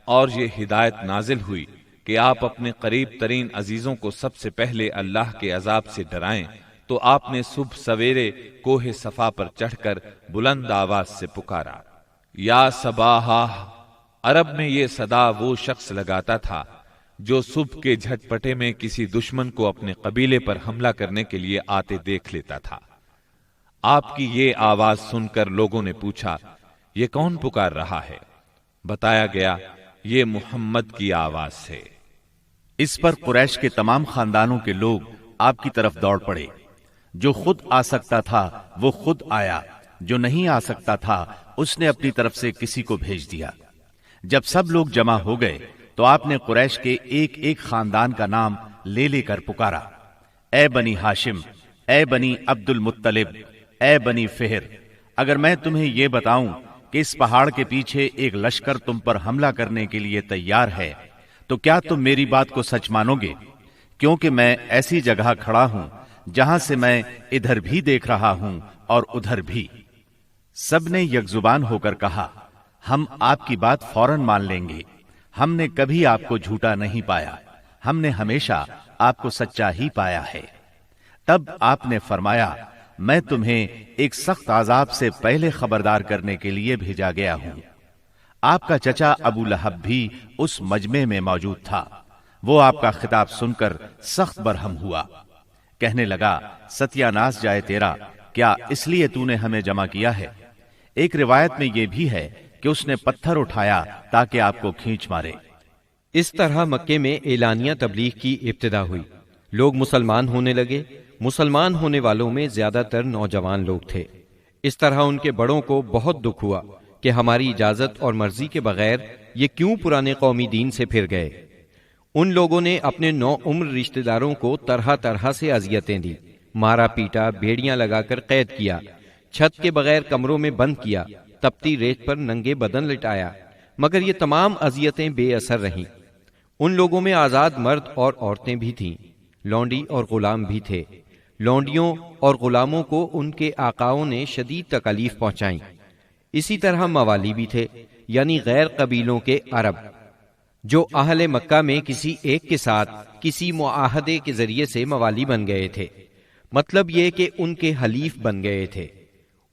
اور یہ ہدایت نازل ہوئی کہ آپ اپنے قریب ترین عزیزوں کو سب سے پہلے اللہ کے عذاب سے ڈرائیں، تو آپ نے صبح سویرے کوہ صفا پر چڑھ کر بلند آواز سے پکارا، یا صباحا۔ عرب میں یہ صدا وہ شخص لگاتا تھا جو صبح کے جھٹپٹے میں کسی دشمن کو اپنے قبیلے پر حملہ کرنے کے لیے آتے دیکھ لیتا تھا۔ آپ کی یہ آواز سن کر لوگوں نے پوچھا، یہ کون پکار رہا ہے؟ بتایا گیا، یہ محمد کی آواز ہے۔ اس پر قریش کے تمام خاندانوں کے لوگ آپ کی طرف دوڑ پڑے۔ جو خود آ سکتا تھا وہ خود آیا، جو نہیں آ سکتا تھا اس نے اپنی طرف سے کسی کو بھیج دیا۔ جب سب لوگ جمع ہو گئے تو آپ نے قریش کے ایک ایک خاندان کا نام لے لے کر پکارا، اے بنی ہاشم، اے بنی عبد المطلب، اے بنی فہر، اگر میں تمہیں یہ بتاؤں کہ اس پہاڑ کے پیچھے ایک لشکر تم پر حملہ کرنے کے لیے تیار ہے تو کیا تم میری بات کو سچ مانو گے؟ کیونکہ میں ایسی جگہ کھڑا ہوں جہاں سے میں ادھر بھی دیکھ رہا ہوں اور ادھر بھی۔ سب نے یک زبان ہو کر کہا، ہم آپ کی بات فوراً مان لیں گے، ہم نے کبھی آپ کو جھوٹا نہیں پایا، ہم نے ہمیشہ آپ کو سچا ہی پایا ہے۔ تب آپ نے فرمایا، میں تمہیں ایک سخت عذاب سے پہلے خبردار کرنے کے لیے بھیجا گیا ہوں۔ آپ کا چچا ابو لہب بھی اس مجمع میں موجود تھا۔ وہ آپ کا خطاب سن کر سخت برہم ہوا، کہنے لگا، ستیہ ناس جائے تیرا، کیا اس لیے تو نے ہمیں جمع کیا ہے؟ ایک روایت میں یہ بھی ہے کہ اس نے پتھر اٹھایا تاکہ آپ کو کھینچ مارے۔ اس طرح مکے میں اعلانیہ تبلیغ کی ابتدا ہوئی، لوگ مسلمان ہونے لگے۔ مسلمان ہونے والوں میں زیادہ تر نوجوان لوگ تھے۔ اس طرح ان کے بڑوں کو بہت دکھ ہوا کہ ہماری اجازت اور مرضی کے بغیر یہ کیوں پرانے قومی دین سے پھر گئے۔ ان لوگوں نے اپنے نو عمر رشتہ داروں کو طرح طرح سے اذیتیں دی، مارا پیٹا، بھیڑیاں لگا کر قید کیا، چھت کے بغیر کمروں میں بند کیا، تپتی ریت پر ننگے بدن لٹایا، مگر یہ تمام اذیتیں بے اثر رہیں۔ ان لوگوں میں آزاد مرد اور عورتیں بھی تھیں، لونڈی اور غلام بھی تھے۔ لونڈیوں اور غلاموں کو ان کے آقاؤں نے شدید تکالیف پہنچائیں۔ اسی طرح موالی بھی تھے، یعنی غیر قبیلوں کے عرب، جو اہل مکہ میں کسی ایک کے ساتھ کسی معاہدے کے ذریعے سے موالی بن گئے تھے، مطلب یہ کہ ان کے حلیف بن گئے تھے۔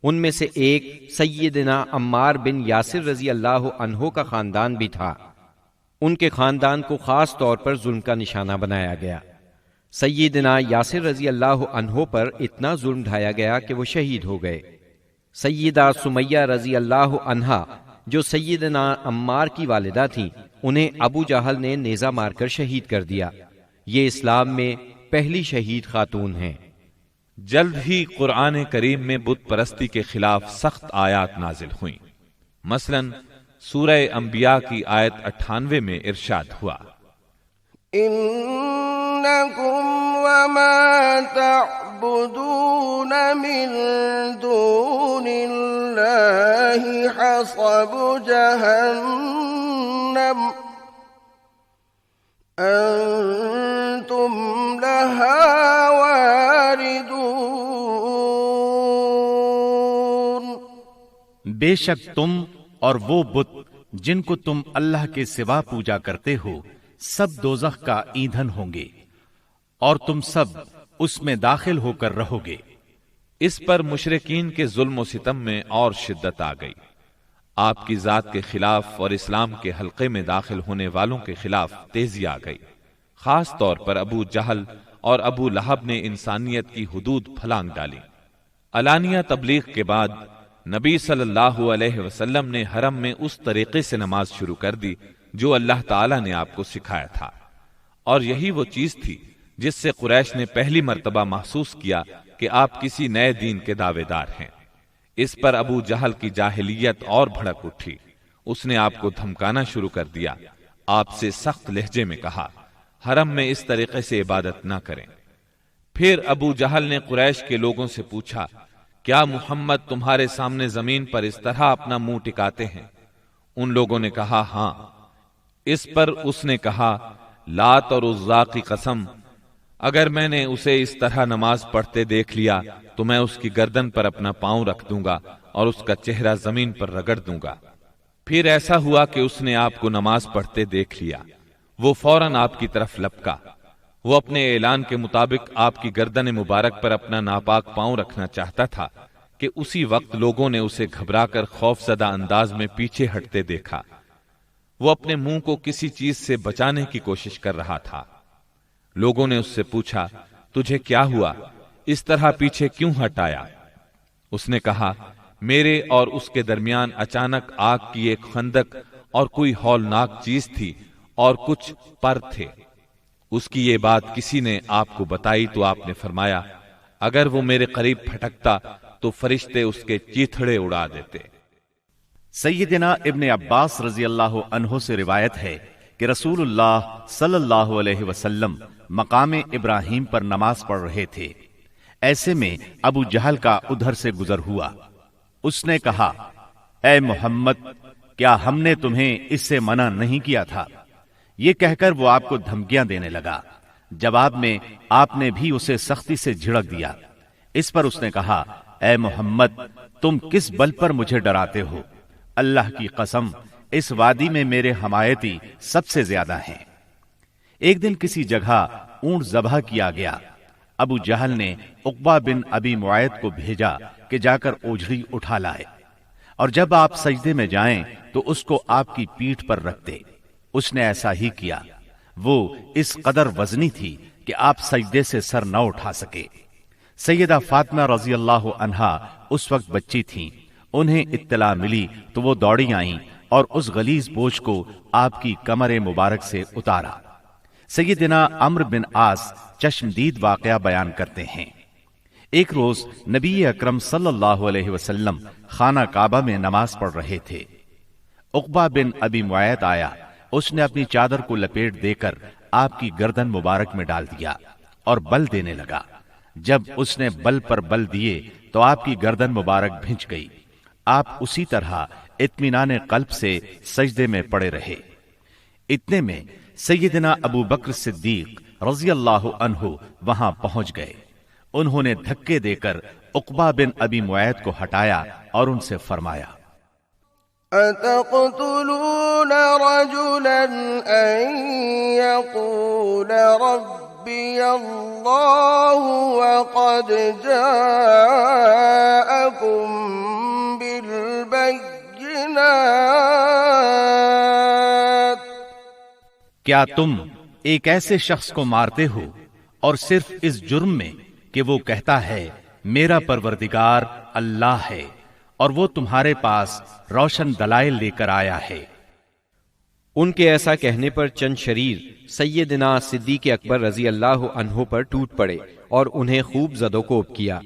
ان میں سے ایک سیدنا عمار بن یاسر رضی اللہ عنہ کا خاندان بھی تھا۔ ان کے خاندان کو خاص طور پر ظلم کا نشانہ بنایا گیا۔ سیدنا یاسر رضی اللہ عنہ پر اتنا ظلم ڈھایا گیا کہ وہ شہید ہو گئے۔ سیدہ سمیہ رضی اللہ عنہا جو سیدنا عمار کی والدہ تھیں، انہیں ابو جہل نے نیزہ مار کر شہید کر دیا۔ یہ اسلام میں پہلی شہید خاتون ہیں۔ جلد ہی قرآن کریم میں بت پرستی کے خلاف سخت آیات نازل ہوئیں۔ مثلاً سورہ انبیاء کی آیت 98 میں ارشاد ہوا، إنكم وما تعبدون من دون الله حصب جهنم أنتم لها واردون۔ بے شک تم اور وہ بت جن کو تم اللہ کے سوا پوجا کرتے ہو سب دوزخ کا ایندھن ہوں گے اور تم سب اس میں داخل ہو کر رہو گے۔ اس پر مشرکین کے ظلم و ستم میں اور شدت آ گئی۔ آپ کی ذات کے خلاف اور اسلام کے حلقے میں داخل ہونے والوں کے خلاف تیزی آ گئی۔ خاص طور پر ابو جہل اور ابو لہب نے انسانیت کی حدود پھلانگ ڈالی۔ علانیہ تبلیغ کے بعد نبی صلی اللہ علیہ وسلم نے حرم میں اس طریقے سے نماز شروع کر دی جو اللہ تعالیٰ نے آپ کو سکھایا تھا، اور یہی وہ چیز تھی جس سے قریش نے پہلی مرتبہ محسوس کیا کہ آپ کسی نئے دین کے دعوے دار ہیں۔ اس پر ابو جہل کی جاہلیت اور بھڑک اٹھی۔ اس نے آپ کو دھمکانا شروع کر دیا، آپ سے سخت لہجے میں کہا، حرم میں اس طریقے سے عبادت نہ کریں۔ پھر ابو جہل نے قریش کے لوگوں سے پوچھا، کیا محمد تمہارے سامنے زمین پر اس طرح اپنا منہ ٹکاتے ہیں ان لوگوں نے کہا ہاں۔ اس پر اس نے کہا لات اور عزا کی قسم، اگر میں نے اسے اس طرح نماز پڑھتے دیکھ لیا تو میں اس کی گردن پر اپنا پاؤں رکھ دوں گا اور اس کا چہرہ زمین پر رگڑ دوں گا۔ پھر ایسا ہوا کہ اس نے آپ کو نماز پڑھتے دیکھ لیا، وہ فوراً آپ کی طرف لپکا۔ وہ اپنے اعلان کے مطابق آپ کی گردن مبارک پر اپنا ناپاک پاؤں رکھنا چاہتا تھا کہ اسی وقت لوگوں نے اسے گھبرا کر خوف زدہ انداز میں پیچھے ہٹتے دیکھا۔ وہ اپنے منہ کو کسی چیز سے بچانے کی کوشش کر رہا تھا۔ لوگوں نے اس سے پوچھا تجھے کیا ہوا، اس طرح پیچھے کیوں ہٹایا؟ اس نے کہا میرے اور اس کے درمیان اچانک آگ کی ایک خندق اور کوئی ہولناک چیز تھی اور کچھ پر تھے۔ اس کی یہ بات کسی نے آپ کو بتائی تو آپ نے فرمایا اگر وہ میرے قریب پھٹکتا تو فرشتے اس کے چیتھڑے اڑا دیتے۔ سیدنا ابن عباس رضی اللہ عنہ سے روایت ہے کہ رسول اللہ صلی اللہ علیہ وسلم مقام ابراہیم پر نماز پڑھ رہے تھے۔ ایسے میں ابو جہل کا ادھر سے گزر ہوا۔ اس نے کہا اے محمد، کیا ہم نے تمہیں اس سے منع نہیں کیا تھا؟ یہ کہہ کر وہ آپ کو دھمکیاں دینے لگا۔ جواب میں آپ نے بھی اسے سختی سے جھڑک دیا۔ اس پر اس نے کہا اے محمد، تم کس بل پر مجھے ڈراتے ہو؟ اللہ کی قسم، اس وادی میں میرے حمایتی سب سے زیادہ ہیں۔ ایک دن کسی جگہ اونٹ ذبح کیا گیا۔ ابو جہل نے عقبہ بن ابی معیط کو بھیجا کہ جا کر اوجھڑی اٹھا لائے، اور جب آپ سجدے میں جائیں تو اس کو آپ کی پیٹھ پر رکھ دے۔ اس نے ایسا ہی کیا۔ وہ اس قدر وزنی تھی کہ آپ سجدے سے سر نہ اٹھا سکے۔ سیدہ فاطمہ رضی اللہ عنہا اس وقت بچی تھیں۔ انہیں اطلاع ملی تو وہ دوڑی آئیں اور اس غلیظ بوجھ کو آپ کی کمر مبارک سے اتارا۔ سیدنا عمرو بن عاص چشمدید واقعہ بیان کرتے ہیں۔ ایک روز نبی اکرم صلی اللہ علیہ وسلم خانہ کعبہ میں نماز پڑھ رہے تھے۔ عقبہ بن ابی معیط آیا۔ اس نے اپنی چادر کو لپیٹ دے کر آپ کی گردن مبارک میں ڈال دیا اور بل دینے لگا۔ جب اس نے بل پر بل دیے تو آپ کی گردن مبارک بھنچ گئی۔ آپ اسی طرح اطمینان قلب سے سجدے میں پڑے رہے۔ اتنے میں سیدنا ابو بکر صدیق رضی اللہ عنہ وہاں پہنچ گئے۔ انہوں نے دھکے دے کر عقبہ بن ابی معیط کو ہٹایا اور ان سے فرمایا أتقتلون رجلا أن يقول ربي الله وقد جاءكم بالبينات؟ کیا تم ایک ایسے شخص کو مارتے ہو اور صرف اس جرم میں کہ وہ کہتا ہے میرا پروردگار اللہ ہے اور وہ تمہارے پاس روشن دلائل لے کر آیا ہے؟ ان کے ایسا کہنے پر چند شریر سیدنا صدیق اکبر رضی اللہ عنہ پر ٹوٹ پڑے اور انہیں خوب زد و کوب کیا۔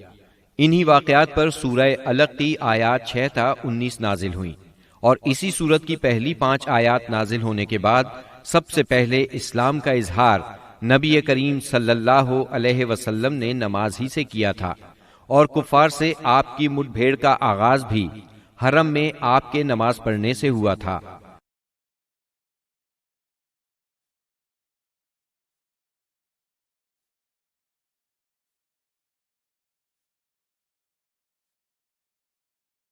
انہی واقعات پر سورہ علق کی آیات 6 تا 19 نازل ہوئیں، اور اسی سورت کی پہلی 5 آیات نازل ہونے کے بعد سب سے پہلے اسلام کا اظہار نبی کریم صلی اللہ علیہ وسلم نے نماز ہی سے کیا تھا، اور کفار سے آپ کی مٹ بھیڑ کا آغاز بھی حرم میں آپ کے نماز پڑھنے سے ہوا تھا۔